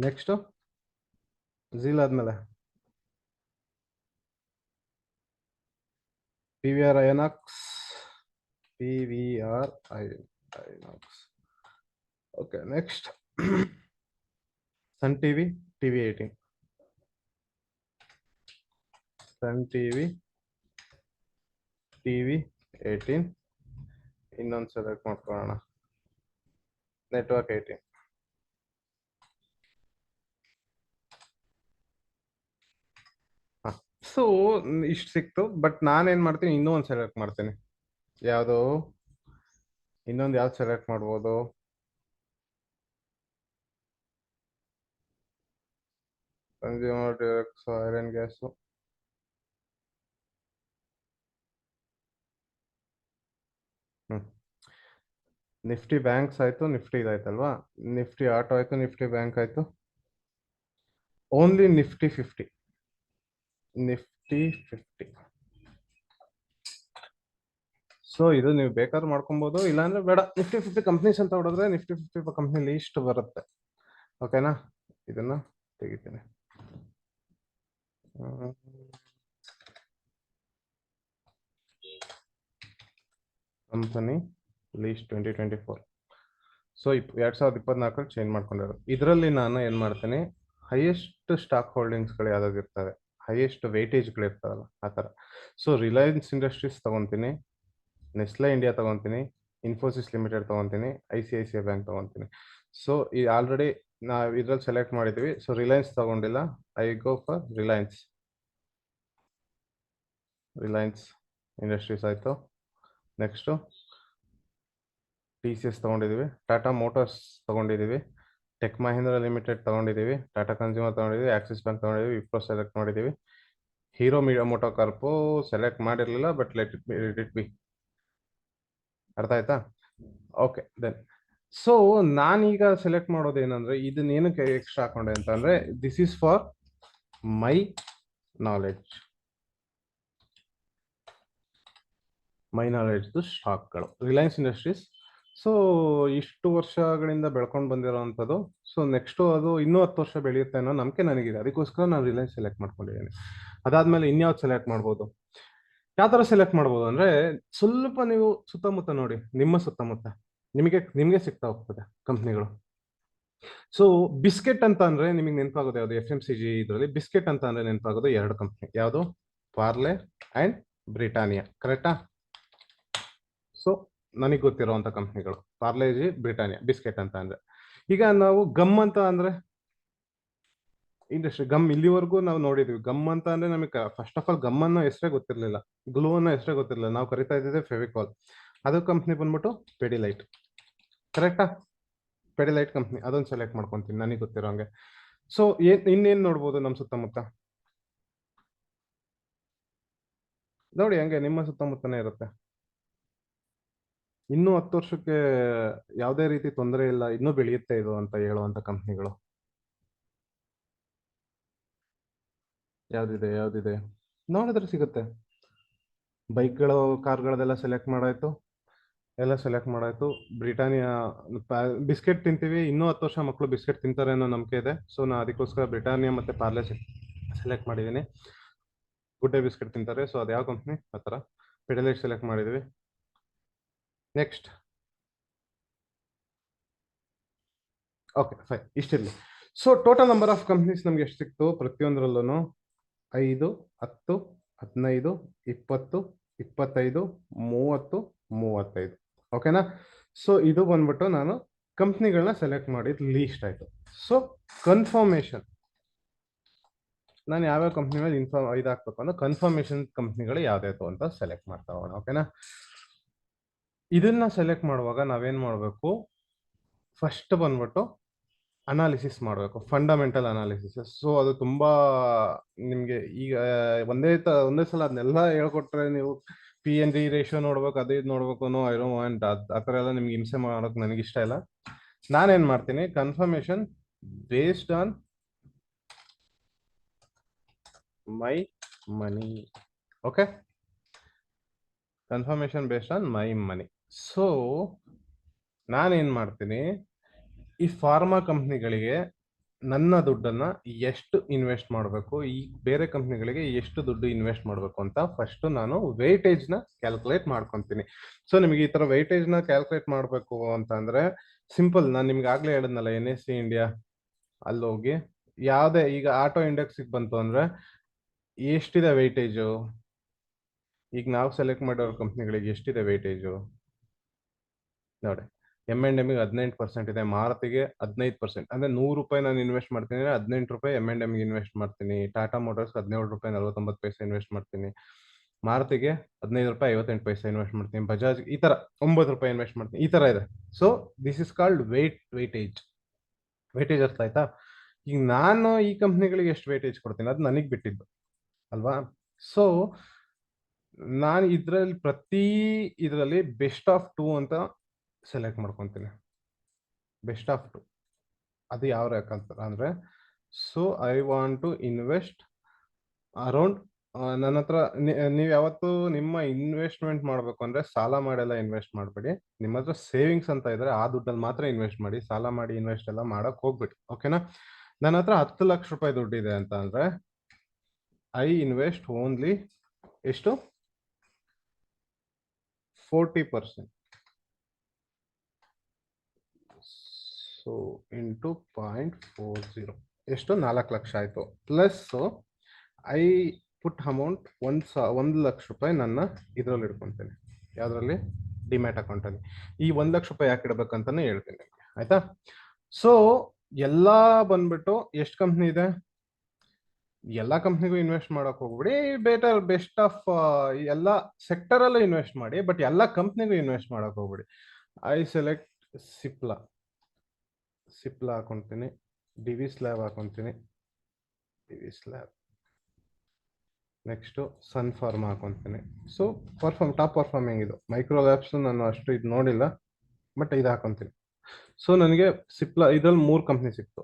ನೆಕ್ಸ್ಟು ಝೀಲ್ ಆದ್ಮೇಲೆ PVR INOX. Okay, next Sun TV, TV18. Sun TV18. ಇನ್ನೊಂದು ಸೆಲೆಕ್ಟ್ ಮಾಡ್ಕೊಳ್ಳೋಣ, ನೆಟ್ವರ್ಕ್ 18. ಸೊ ಇಷ್ಟು ಸಿಕ್ತು. ಬಟ್ ನಾನೇನ್ ಮಾಡ್ತೀನಿ, ಇನ್ನೂ ಒಂದು ಸೆಲೆಕ್ಟ್ ಮಾಡ್ತೀನಿ. ಯಾವುದು? ಇನ್ನೊಂದು ಯಾವ್ದು ಸೆಲೆಕ್ಟ್ ಮಾಡ್ಬೋದು? Consumer directs, oil and gas. Nifty banks ಆಯ್ತು, ನಿಫ್ಟಿ ಇದಾಯ್ತಲ್ವಾ. ನಿಫ್ಟಿ ಆಟೋ ಆಯ್ತು, ನಿಫ್ಟಿ ಬ್ಯಾಂಕ್ ಆಯ್ತು. Only Nifty 50. ಸೊ ಇದು ನೀವು ಬೇಕಾದ್ರೂ ಮಾಡ್ಕೊಬಹುದು, ಇಲ್ಲಾಂದ್ರೆ ಬೇಡ. ನಿಫ್ಟಿ 50 ಕಂಪ್ನೀಸ್ ಅಂತ ಹೊಡೆದ್ರೆ ನಿಫ್ಟಿ 50 ಕಂಪ್ನಿ ಲೀಸ್ಟ್ ಬರುತ್ತೆ. ಓಕೆನಾ, ಇದನ್ನ ತೆಗಿತೀನಿ. Company list 2024. ಸೊ 2024 ಚೇಂಜ್ ಮಾಡ್ಕೊಂಡಿರೋದು. ಇದರಲ್ಲಿ ನಾನು ಏನ್ ಮಾಡ್ತೀನಿ, ಹೈಯೆಸ್ಟ್ ಸ್ಟಾಕ್ ಹೋಲ್ಡಿಂಗ್ಸ್ಗಳು ಯಾವ್ದಾದ್ರು ಇರ್ತವೆ, ಹೈಯೆಸ್ಟ್ ವೇಟೇಜ್ಗಳು ಇರ್ತಾವಲ್ಲ ಆ ಥರ. ಸೊ ರಿಲಯನ್ಸ್ ಇಂಡಸ್ಟ್ರೀಸ್ ತಗೊತೀನಿ, ನೆಸ್ಲೆ ಇಂಡಿಯಾ ತಗೊತೀನಿ, ಇನ್ಫೋಸಿಸ್ ಲಿಮಿಟೆಡ್ ತಗೊತೀನಿ, ICICI ಬ್ಯಾಂಕ್ ತಗೊತೀನಿ. ಸೊ ಈ ಆಲ್ರೆಡಿ ನಾವು ಇದ್ರಲ್ಲಿ ಸೆಲೆಕ್ಟ್ ಮಾಡಿದ್ವಿ. ಸೊ ರಿಲಯನ್ಸ್ ತಗೊಂಡಿಲ್ಲ, I go for Reliance industries ಆಯ್ತು. ನೆಕ್ಸ್ಟು TCS ತಗೊಂಡಿದ್ದೀವಿ, ಟಾಟಾ ಮೋಟಾರ್ಸ್ ತಗೊಂಡಿದ್ದೀವಿ, ಟೆಕ್ ಮಹೇಂದ್ರ ಲಿಮಿಟೆಡ್ ತಗೊಂಡಿದ್ದೀವಿ, ಟಾಟಾ ಕನ್ಸ್ಯೂಮರ್ ತಗೊಂಡಿದ್ದೀವಿ, ಆಕ್ಸಿಸ್ ಬ್ಯಾಂಕ್ ತಗೊಂಡಿದ್ದೀವಿ, ವಿಪ್ರೋ ಸೆಲೆಕ್ಟ್ ಮಾಡಿದ್ದೀವಿ. ಹೀರೋ ಮೋಟೋ ಕಾರ್ಪು ಸೆಲೆಕ್ಟ್ ಮಾಡಿರಲಿಲ್ಲ, ಬಟ್ ಲೆಟ್ ಇಟ್ ಬಿ. ಅರ್ಥ ಆಯ್ತಾ? ಓಕೆ, ದೆನ್ ಸೊ ನಾನೀಗ ಸೆಲೆಕ್ಟ್ ಮಾಡೋದು ಏನಂದ್ರೆ, ಇದನ್ನ ಏನಕ್ಕೆ ಎಕ್ಸ್ಟ್ರಾ ಹಾಕೊಂಡೆ ಅಂತ ಅಂದ್ರೆ, this is for my knowledge. ಮೈನಾರಿಟಿದು ಸ್ಟಾಕ್ಗಳು ರಿಲಯನ್ಸ್ ಇಂಡಸ್ಟ್ರೀಸ್. ಸೊ ಇಷ್ಟು ವರ್ಷಗಳಿಂದ ಬೆಳ್ಕೊಂಡು ಬಂದಿರೋವಂಥದ್ದು. ಸೊ ನೆಕ್ಸ್ಟು ಅದು ಇನ್ನೂ 10 ವರ್ಷ ಬೆಳೆಯುತ್ತೆ ಅನ್ನೋ ನಂಬಿಕೆ ನನಗಿದೆ. ಅದಕ್ಕೋಸ್ಕರ ನಾನು ರಿಲಯನ್ಸ್ ಸೆಲೆಕ್ಟ್ ಮಾಡ್ಕೊಂಡಿದ್ದೀನಿ. ಅದಾದ್ಮೇಲೆ ಇನ್ಯಾವ್ದು ಸೆಲೆಕ್ಟ್ ಮಾಡ್ಬೋದು? ಯಾವ ಥರ ಸೆಲೆಕ್ಟ್ ಮಾಡ್ಬೋದು ಅಂದರೆ, ಸ್ವಲ್ಪ ನೀವು ಸುತ್ತಮುತ್ತ ನೋಡಿ, ನಿಮ್ಮ ಸುತ್ತಮುತ್ತ ನಿಮಗೆ ಸಿಗ್ತಾ ಹೋಗ್ತದೆ ಕಂಪ್ನಿಗಳು. ಸೊ ಬಿಸ್ಕೆಟ್ ಅಂತ ಅಂದ್ರೆ ನಿಮಗೆ ನೆನಪಾಗೋದು ಯಾವುದು? FMCG ಇದರಲ್ಲಿ ಬಿಸ್ಕೆಟ್ ಅಂತ ಅಂದ್ರೆ ನೆನಪಾಗೋದು 2 ಕಂಪ್ನಿ. ಯಾವುದು? Parle and Britannia. ಕರೆಕ್ಟಾ? ಸೊ ನನಗೆ ಗೊತ್ತಿರುವಂತ ಕಂಪ್ನಿಗಳು ಪಾರ್ಲೆಜಿ, ಬ್ರಿಟಾನಿಯಾ, ಬಿಸ್ಕೆಟ್ ಅಂತ ಅಂದ್ರೆ. ಈಗ ನಾವು ಗಮ್ ಅಂತ ಅಂದ್ರೆ ಇಂಡಸ್ಟ್ರಿ ಗಮ್ ಇಲ್ಲಿವರೆಗೂ ನಾವು ನೋಡಿದ್ವಿ. ಗಮ್ ಅಂತ ಅಂದ್ರೆ ನಮಗೆ ಫಸ್ಟ್ ಆಫ್ ಆಲ್ ಗಮ್ ಅನ್ನೋ ಹೆಸರೇ ಗೊತ್ತಿರಲಿಲ್ಲ, ಗ್ಲೂ ಅನ್ನೋ ಹೆಸರೇ ಗೊತ್ತಿರಲಿಲ್ಲ. ನಾವು ಕರಿತಾ ಇದ್ದಿದ್ದೆ ಫೆವಿಕಾಲ್. ಅದು ಕಂಪ್ನಿ ಬಂದ್ಬಿಟ್ಟು ಪೆಡಿಲೈಟ್. ಕರೆಕ್ಟಾ? ಪೆಡಿಲೈಟ್ ಕಂಪ್ನಿ, ಅದೊಂದು ಸೆಲೆಕ್ಟ್ ಮಾಡ್ಕೊಂತೀನಿ ನನಗೆ ಗೊತ್ತಿರೋ ಹಂಗೆ. ಸೊ ಇನ್ನೇನ್ ನೋಡ್ಬೋದು ನಮ್ಮ ಸುತ್ತಮುತ್ತ? ನೋಡಿ ಹಂಗೆ ನಿಮ್ಮ ಸುತ್ತಮುತ್ತನೇ ಇರುತ್ತೆ. ಇನ್ನೂ 10 ವರ್ಷಕ್ಕೆ ಯಾವುದೇ ರೀತಿ ತೊಂದರೆ ಇಲ್ಲ, ಇನ್ನೂ ಬೆಳೆಯುತ್ತೆ ಇದು ಅಂತ ಹೇಳುವಂತ ಕಂಪ್ನಿಗಳು ಯಾವ್ದಿದೆ ನೋಡಿದ್ರೆ ಸಿಗುತ್ತೆ. ಬೈಕ್ಗಳು, ಕಾರ್ಗಳದೆಲ್ಲ ಸೆಲೆಕ್ಟ್ ಮಾಡಾಯ್ತು, ಎಲ್ಲ ಸೆಲೆಕ್ಟ್ ಮಾಡಾಯ್ತು. ಬ್ರಿಟಾನಿಯಾ ಬಿಸ್ಕೆಟ್ ತಿಂತೀವಿ, ಇನ್ನೂ 10 ವರ್ಷ ಮಕ್ಕಳು ಬಿಸ್ಕೆಟ್ ತಿಂತಾರೆ ಅನ್ನೋ ನಂಬಿಕೆ ಇದೆ. ಸೊ ನಾ ಅದಕ್ಕೋಸ್ಕರ ಬ್ರಿಟಾನಿಯಾ ಮತ್ತೆ ಪಾರ್ಲೆ ಸೆಲೆಕ್ಟ್ ಮಾಡಿದ್ದೀನಿ. ಗುಡ್ ಡೇ ಬಿಸ್ಕೆಟ್ ತಿಂತಾರೆ, ಸೊ ಅದು ಯಾವ ಕಂಪ್ನಿ ಆ ಥರ. ಪೆಡಲೈಟ್ ಸೆಲೆಕ್ಟ್ ಮಾಡಿದ್ವಿ. ನೆಕ್ಸ್ಟ್, ಓಕೆ ಫೈನ್, ಇಷ್ಟಿರಲಿ. So total number of companies ನಮ್ಗೆ ಎಷ್ಟು ಸಿಕ್ತು? ಪ್ರತಿಯೊಂದರಲ್ಲೂ 5, 10, 15, 20, 25, 30, 35. ಓಕೆನಾ? ಸೊ ಇದು ಬಂದ್ಬಿಟ್ಟು ನಾನು ಕಂಪ್ನಿಗಳನ್ನ ಸೆಲೆಕ್ಟ್ ಮಾಡಿದ ಲೀಸ್ಟ್ ಆಯ್ತು. ಸೊ ಕನ್ಫರ್ಮೇಶನ್, ನಾನು ಯಾವ್ಯಾವ ಕಂಪ್ನಿ ಮೇಲೆ ಇದು ಹಾಕ್ಬೇಕು ಅನ್ನೋ ಕನ್ಫರ್ಮೇಶನ್ ಕಂಪ್ನಿಗಳು ಯಾವ್ದಾಯ್ತು ಅಂತ ಸೆಲೆಕ್ಟ್ ಮಾಡ್ತಾ ಹೋಗೋಣ. ಓಕೆನಾ? ಇದನ್ನ ಸೆಲೆಕ್ಟ್ ಮಾಡುವಾಗ ನಾವೇನ್ ಮಾಡಬೇಕು? ಫಸ್ಟ್ ಬಂದ್ಬಿಟ್ಟು ಅನಾಲಿಸಿಸ್ ಮಾಡಬೇಕು, ಫಂಡಮೆಂಟಲ್ ಅನಾಲಿಸಿಸ್. ಸೊ ಅದು ತುಂಬಾ ನಿಮ್ಗೆ ಈಗ ಒಂದೇ ಸಲ ಅದನ್ನೆಲ್ಲ ಹೇಳ್ಕೊಟ್ರೆ ನೀವು PNG ರೇಷಿಯೋ ನೋಡ್ಬೇಕು, ಅದು ಇದು ನೋಡ್ಬೇಕು ಅನ್ನೋ ಐ ಡೋಂಟ್ ವಾಂಟ್. ಆ ಥರ ಎಲ್ಲ ನಿಮ್ಗೆ ಹಿಂಸೆ ಮಾಡೋಕೆ ನನಗೆ ಇಷ್ಟ ಇಲ್ಲ. ನಾನೇನ್ ಮಾಡ್ತೀನಿ? Confirmation based on my money. Okay, confirmation based on my money. So ನಾನೇನ್ ಮಾಡ್ತೀನಿ? ಈ ಫಾರ್ಮಾ ಕಂಪ್ನಿಗಳಿಗೆ ನನ್ನ ದುಡ್ಡನ್ನ ಎಷ್ಟು ಇನ್ವೆಸ್ಟ್ ಮಾಡಬೇಕು, ಈ ಬೇರೆ ಕಂಪ್ನಿಗಳಿಗೆ ಎಷ್ಟು ದುಡ್ಡು ಇನ್ವೆಸ್ಟ್ ಮಾಡಬೇಕು ಅಂತ ಫಸ್ಟ್ ನಾನು ವೆಯ್ಟೇಜ್ ನ ಕ್ಯಾಲ್ಕುಲೇಟ್ ಮಾಡ್ಕೊಂತೀನಿ. ಸೊ ನಿಮಗೆ ಈ ತರ ವೆಯ್ಟೇಜ್ ನ ಕ್ಯಾಲ್ಕುಲೇಟ್ ಮಾಡಬೇಕು ಅಂತ ಅಂದ್ರೆ ಸಿಂಪಲ್. ನಾನು ನಿಮ್ಗೆ ಆಗ್ಲೇ ಹೇಳಿದ್ನಲ್ಲ, NSE ಇಂಡಿಯಾ ಅಲ್ಲಿ ಹೋಗಿ ಯಾವ್ದೇ, ಈಗ ಆಟೋ ಇಂಡೆಕ್ಸ್ ಬಂತು ಅಂದ್ರೆ ಎಷ್ಟಿದೆ ವೆಯ್ಟೇಜು? ಈಗ ನಾವು ಸೆಲೆಕ್ಟ್ ಮಾಡಿರೋ ಕಂಪ್ನಿಗಳಿಗೆ ಎಷ್ಟಿದೆ ವೆಯ್ಟೇಜು ನೋಡಿ. M&M 18% ಇದೆ, ಮಾರುತಿಗೆ 15%. ಅಂದ್ರೆ 100 ರೂಪಾಯಿ ನಾನು ಇನ್ವೆಸ್ಟ್ ಮಾಡ್ತೀನಿ, 18 ರೂಪಾಯಿ M&M ಇನ್ವೆಸ್ಟ್ ಮಾಡ್ತೀನಿ. ಟಾಟಾ ಮೋಟರ್ಸ್ 17 ರೂಪಾಯಿ 49 ಪೈಸೆ ಇನ್ವೆಸ್ಟ್ ಮಾಡ್ತೀನಿ. ಮಾರುತಿಗೆ 15 ರೂಪಾಯಿ 58 ಪೈಸೆ ಇನ್ವೆಸ್ಟ್ ಮಾಡ್ತೀನಿ. ಬಜಾಜ್ ಈ ತರ 9 ರೂಪಾಯಿ ಇನ್ವೆಸ್ಟ್ ಮಾಡ್ತೀನಿ. ಈ ತರ ಇದೆ. So this is called weightage. ಅರ್ಥ ಆಯ್ತಾ? ಈಗ ನಾನು ಈ ಕಂಪ್ನಿಗಳಿಗೆ ಎಷ್ಟು ವೆಯ್ಟೇಜ್ ಕೊಡ್ತೀನಿ ಅದು ನನಗೆ ಬಿಟ್ಟಿದ್ದು ಅಲ್ವಾ? ಸೊ ನಾನು ಇದರಲ್ಲಿ ಬೆಸ್ಟ್ ಆಫ್ 2 ಅಂತ ಸೆಲೆಕ್ಟ್ ಮಾಡ್ಕೊತೀನಿ. ಬೆಸ್ಟ್ ಆಫ್ 2 ಅದು ಯಾವ ಲೆಕ್ಕಂತ ಅಂದ್ರೆ, so I want to invest around, ನನ್ನ ಹತ್ರ ನೀವು ಯಾವತ್ತು ನಿಮ್ಮ ಇನ್ವೆಸ್ಟ್ಮೆಂಟ್ ಮಾಡಬೇಕು ಅಂದ್ರೆ ಸಾಲ ಮಾಡೆಲ್ಲ ಇನ್ವೆಸ್ಟ್ ಮಾಡಬೇಡಿ. ನಿಮ್ಮ ಹತ್ರ ಸೇವಿಂಗ್ಸ್ ಅಂತ ಇದ್ರೆ ಆ ದುಡ್ಡಲ್ಲಿ ಮಾತ್ರ ಇನ್ವೆಸ್ಟ್ ಮಾಡಿ. ಸಾಲ ಮಾಡಿ ಇನ್ವೆಸ್ಟ್ ಎಲ್ಲ ಮಾಡಕ್ ಹೋಗ್ಬಿಡಿ. ಓಕೆನಾ? ನನ್ನ ಹತ್ರ 10 ಲಕ್ಷ ರೂಪಾಯಿ ದುಡ್ಡಿದೆ ಅಂತ ಅಂದ್ರೆ ಐ ಇನ್ವೆಸ್ಟ್ ಓನ್ಲಿ ಎಷ್ಟು? 40%. ಸೊ ಇಂಟು 0.40 ಎಷ್ಟು? 4 ಲಕ್ಷ ಆಯ್ತು. Plus I put amount 1 lakh ರೂಪಾಯಿ ನನ್ನ ಇದರಲ್ಲಿ ಇಡ್ಕೊಂತೇನೆ. ಯಾವ್ದ್ರಲ್ಲಿ? ಡಿಮ್ಯಾಟ್ ಅಕೌಂಟಲ್ಲಿ. ಈ 1 ಲಕ್ಷ ರೂಪಾಯಿ ಯಾಕೆ ಇಡ್ಬೇಕಂತಾನೆ ಹೇಳ್ತೀನಿ ನಿಮಗೆ, ಆಯ್ತಾ? ಸೊ ಎಲ್ಲಾ ಬಂದ್ಬಿಟ್ಟು ಎಷ್ಟು ಕಂಪ್ನಿ ಇದೆ, ಎಲ್ಲಾ ಕಂಪ್ನಿಗೂ ಇನ್ವೆಸ್ಟ್ ಮಾಡಕ್ ಹೋಗ್ಬಿಡಿ. ಬೆಸ್ಟ್ ಆಫ್ ಎಲ್ಲ ಸೆಕ್ಟರ್ ಅಲ್ಲೂ ಇನ್ವೆಸ್ಟ್ ಮಾಡಿ, ಬಟ್ ಎಲ್ಲಾ ಕಂಪ್ನಿಗೂ ಇನ್ವೆಸ್ಟ್ ಮಾಡಕ್ ಹೋಗ್ಬಿಡಿ. ಐ ಸೆಲೆಕ್ಟ್ ಸಿಪ್ಲಾ ಹಾಕೊಂತೀನಿ, ಡಿವಿ ಸ್ಲ್ಯಾಬ್ ಹಾಕೊಂತೀನಿ, ನೆಕ್ಸ್ಟ್ ಸನ್ ಫಾರ್ಮಾ ಹಾಕೊಂತೀನಿ. ಸೊ ಟಾಪ್ ಪರ್ಫಾರ್ಮಿಂಗ್ ಇದು. ಮೈಕ್ರೋ ಲ್ಯಾಬ್ಸ್ ನಾನು ಅಷ್ಟು ಇದು ನೋಡಿಲ್ಲ, ಬಟ್ ಇದು ಹಾಕೊಂತೀನಿ. ಸೊ ನನಗೆ ಸಿಪ್ಲಾ ಇದ್ರಲ್ಲಿ 3 ಕಂಪ್ನಿ ಸಿಕ್ತು.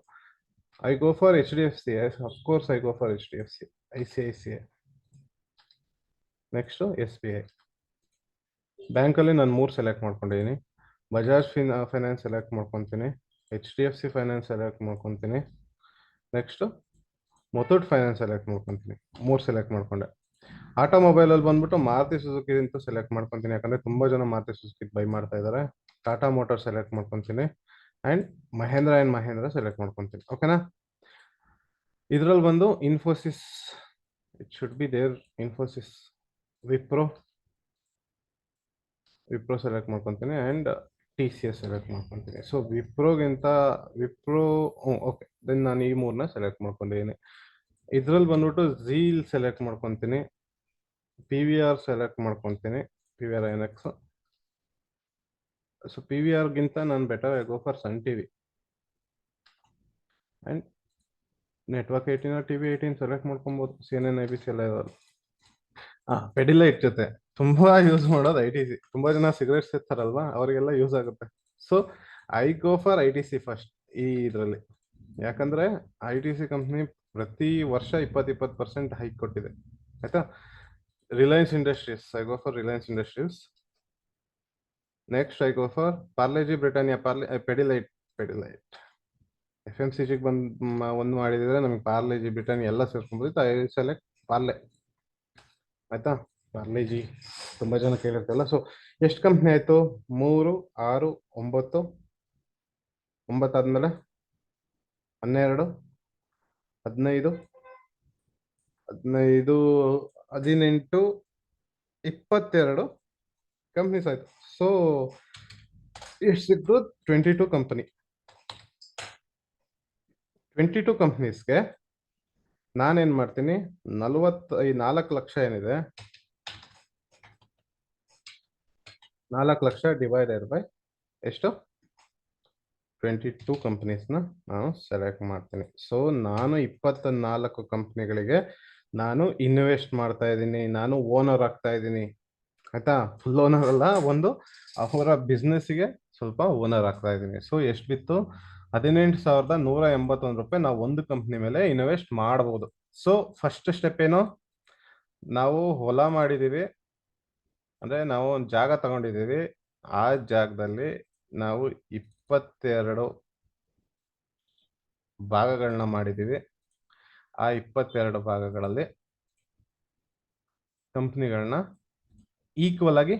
I go for HDFC. Of course I go for HDFC, ICICI, next SBI. ಬ್ಯಾಂಕಲ್ಲಿ ನಾನು 3 ಸೆಲೆಕ್ಟ್ ಮಾಡ್ಕೊಂಡಿದ್ದೀನಿ. ಬಜಾಜ್ ಫೈನಾನ್ಸ್ ಸೆಲೆಕ್ಟ್ ಮಾಡ್ಕೊತೀನಿ, HDFC ಫೈನಾನ್ಸ್ ಸೆಲೆಕ್ಟ್ ಮಾಡ್ಕೊತೀನಿ, ನೆಕ್ಸ್ಟು ಮುತ್ತೂಟ್ ಫೈನಾನ್ಸ್ ಸೆಲೆಕ್ಟ್ ಮಾಡ್ಕೊತೀನಿ. 3 ಸೆಲೆಕ್ಟ್ ಮಾಡ್ಕೊಂಡೆ. ಆಟೋಮೊಬೈಲಲ್ಲಿ ಬಂದ್ಬಿಟ್ಟು ಮಾರುತಿ ಸುಜುಕಿ ಅಂತೂ ಸೆಲೆಕ್ಟ್ ಮಾಡ್ಕೊತೀನಿ, ಯಾಕಂದರೆ ತುಂಬ ಜನ ಮಾರುತಿ ಸುಜುಕಿ ಬೈ ಮಾಡ್ತಾ ಇದ್ದಾರೆ. ಟಾಟಾ ಮೋಟರ್ ಸೆಲೆಕ್ಟ್ ಮಾಡ್ಕೊತೀನಿ ಆ್ಯಂಡ್ ಮಹೇಂದ್ರ ಸೆಲೆಕ್ಟ್ ಮಾಡ್ಕೊತೀನಿ. ಓಕೆನಾ? ಇದರಲ್ಲಿ ಬಂದು Infosys, it should be there. Infosys, Wipro select ಮಾಡ್ಕೊತೀನಿ ಆ್ಯಂಡ್ TCS ಸೆಲೆಕ್ಟ್ ಮಾಡ್ಕೊತೀನಿ. ಸೊ ವಿಪ್ರೋ ಓಕೆ, ದೆನ್ ನಾನು ಈ 3ನ ಸೆಲೆಕ್ಟ್ ಮಾಡ್ಕೊಂಡಿದ್ದೀನಿ. ಇದರಲ್ಲಿ ಬಂದ್ಬಿಟ್ಟು ಝೀಲ್ ಸೆಲೆಕ್ಟ್ ಮಾಡ್ಕೊತೀನಿ, PVR ಸೆಲೆಕ್ಟ್ ಮಾಡ್ಕೊತೀನಿ, PVR INX. ಸೊ PVRಗಿಂತ ನಾನು better I go for Sun TV and network 18 TV18 select ಮಾಡ್ಕೊಬೋದು. CNN IBC ಎಲ್ಲ ಇರೋದು. ಪೆಡಿಲೈಟ್ ಜೊತೆ ತುಂಬಾ ಯೂಸ್ ಮಾಡೋದು ITC. ತುಂಬಾ ಜನ ಸಿಗರೇಟ್ ಸೇರ್ತಾರಲ್ವಾ, ಅವರಿಗೆಲ್ಲ ಯೂಸ್ ಆಗುತ್ತೆ. So I go for ITC first ಈ ಇದರಲ್ಲಿ, ಯಾಕಂದ್ರೆ ITC ಕಂಪ್ನಿ ಪ್ರತಿ ವರ್ಷ 20% ಹೈಕ್ ಕೊಟ್ಟಿದೆ. ಆಯ್ತಾ? Reliance industries, I go for Reliance industries. Next I go for Parle G Britannia, Pidilite. FMCGಗೆ ಒಂದು ಮಾಡಿದ್ರೆ ನಮಗೆ ಪಾರ್ಲೆಜಿ ಬ್ರಿಟಾನಿಯಾ ಎಲ್ಲ ಸೇರ್ಕೊಂಡ್ಬಿಟ್ಟು ಐ ಸೆಲೆಕ್ಟ್ ಪಾರ್ಲೆ. ಆಯ್ತಾ? ಪಾರ್ಲೆಜಿ ತುಂಬ ಜನ ಕೇಳಿರ್ತಲ್ಲ. ಸೊ ಎಷ್ಟು ಕಂಪ್ನಿ ಆಯಿತು? 3, 6, 9. 9 ಆದಮೇಲೆ 12, 15, 18, 22 ಕಂಪ್ನೀಸ್ ಆಯಿತು. ಸೊ ಎಷ್ಟು ಸಿಕ್ತು? 22 ಕಂಪನಿ. 22 ಕಂಪ್ನೀಸ್ಗೆ ನಾನೇನು ಮಾಡ್ತೀನಿ, 4 ಲಕ್ಷ ಏನಿದೆ, 4 ಲಕ್ಷ ಡಿವೈಡೆಡ್ ಬೈ ಎಷ್ಟು? 22 ಕಂಪ್ನೀಸ್ನ ನಾನು ಸೆಲೆಕ್ಟ್ ಮಾಡ್ತೀನಿ. ಸೊ ನಾನು 24 ಕಂಪ್ನಿಗಳಿಗೆ ನಾನು ಇನ್ವೆಸ್ಟ್ ಮಾಡ್ತಾ ಇದ್ದೀನಿ, ನಾನು ಓನರ್ ಆಗ್ತಾ ಇದ್ದೀನಿ. ಆಯ್ತಾ? ಫುಲ್ ಓನರ್ ಅಲ್ಲ, ಒಂದು ಅವರ ಬಿಸ್ನೆಸ್ಸಿಗೆ ಸ್ವಲ್ಪ ಓನರ್ ಆಗ್ತಾ ಇದ್ದೀನಿ. ಸೊ ಎಷ್ಟು ಬಿತ್ತು? 18,181 ರೂಪಾಯಿ ನಾವು ಒಂದು ಕಂಪ್ನಿ ಮೇಲೆ ಇನ್ವೆಸ್ಟ್ ಮಾಡ್ಬೋದು. ಸೊ ಫಸ್ಟ್ ಸ್ಟೆಪ್ ಏನು? ನಾವು ಹೊಲ ಮಾಡಿದ್ದೀವಿ, ಅಂದರೆ ನಾವು ಒಂದು ಜಾಗ ತಗೊಂಡಿದ್ದೀವಿ. ಆ ಜಾಗದಲ್ಲಿ ನಾವು 22 ಭಾಗಗಳನ್ನ ಮಾಡಿದ್ದೀವಿ. ಆ 22 ಭಾಗಗಳಲ್ಲಿ ಕಂಪ್ನಿಗಳನ್ನ ಈಕ್ವಲ್ ಆಗಿ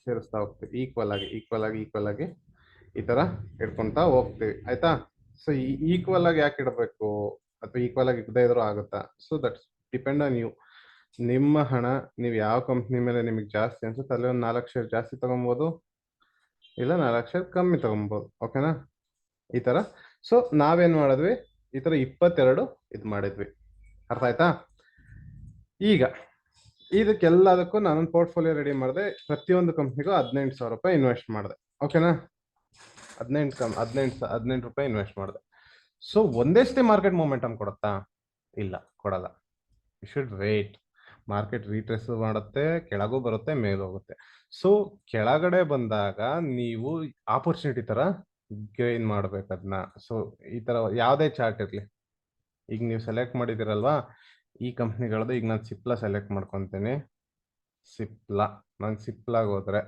ಸೇರಿಸ್ತಾ ಹೋಗ್ತೀವಿ. ಈಕ್ವಲ್ ಆಗಿ ಈ ಥರ ಇಟ್ಕೊಳ್ತಾ ಹೋಗ್ತೀವಿ. ಆಯ್ತಾ? ಸೊ ಈಕ್ವಲ್ ಆಗಿ ಯಾಕೆ ಇಡಬೇಕು, ಅಥವಾ ಈಕ್ವಲ್ ಆಗಿ ಇಡದೇ ಇದ್ರೂ ಆಗುತ್ತಾ? So that's depend on you. ನಿಮ್ಮ ಹಣ, ನೀವು ಯಾವ ಕಂಪ್ನಿ ಮೇಲೆ ನಿಮಗೆ ಜಾಸ್ತಿ ಅನ್ಸುತ್ತೆ ಅಲ್ಲಿ ಒಂದು 4 ಶೇರ್ ಜಾಸ್ತಿ ತಗೊಬೋದು, ಇಲ್ಲ 4 ಶೇರ್ ಕಮ್ಮಿ ತಗೊಬೋದು. ಓಕೆನಾ? ಈ ಥರ. ಸೊ ನಾವೇನು ಮಾಡಿದ್ವಿ, ಈ ಥರ 22 ಇದು ಮಾಡಿದ್ವಿ. ಅರ್ಥ ಆಯ್ತಾ? ಈಗ ಇದಕ್ಕೆಲ್ಲದಕ್ಕೂ ನಾನೊಂದು ಪೋರ್ಟ್ಫೋಲಿಯೋ ರೆಡಿ ಮಾಡಿದೆ. ಪ್ರತಿಯೊಂದು ಕಂಪ್ನಿಗೂ 18,000 ರೂಪಾಯಿ ಇನ್ವೆಸ್ಟ್ ಮಾಡಿದೆ. ಓಕೆನಾ? 18 ರೂಪಾಯಿ ಇನ್ವೆಸ್ಟ್ ಮಾಡಿದೆ. ಸೊ ಒಂದೇ ಸತಿ ಮಾರ್ಕೆಟ್ ಮೂಮೆಂಟಮ್ ಕೊಡುತ್ತಾ? ಇಲ್ಲ, ಕೊಡಲ್ಲ. You should wait. Market retrace ಮಾಡುತ್ತೆ, ಕೆಳಗೂ ಬರುತ್ತೆ, ಮೇಲೂ ಹೋಗುತ್ತೆ. ಸೊ ಕೆಳಗಡೆ ಬಂದಾಗ ನೀವು ಆಪರ್ಚುನಿಟಿ ಥರ ಗೇನ್ ಮಾಡ್ಬೇಕು ಅದನ್ನ. ಸೊ ಈ ಥರ ಯಾವುದೇ ಚಾರ್ಟ್ ಇರಲಿ, ಈಗ ನೀವು ಸೆಲೆಕ್ಟ್ ಮಾಡಿದ್ದೀರಲ್ವಾ ಈ ಕಂಪ್ನಿಗಳದ್ದು, ಈಗ ನಾನು ಸಿಪ್ಲಾ ಸೆಲೆಕ್ಟ್ ಮಾಡ್ಕೊತೀನಿ. ನಾನು ಸಿಪ್ಲಾಗ್ ಹೋದ್ರೆ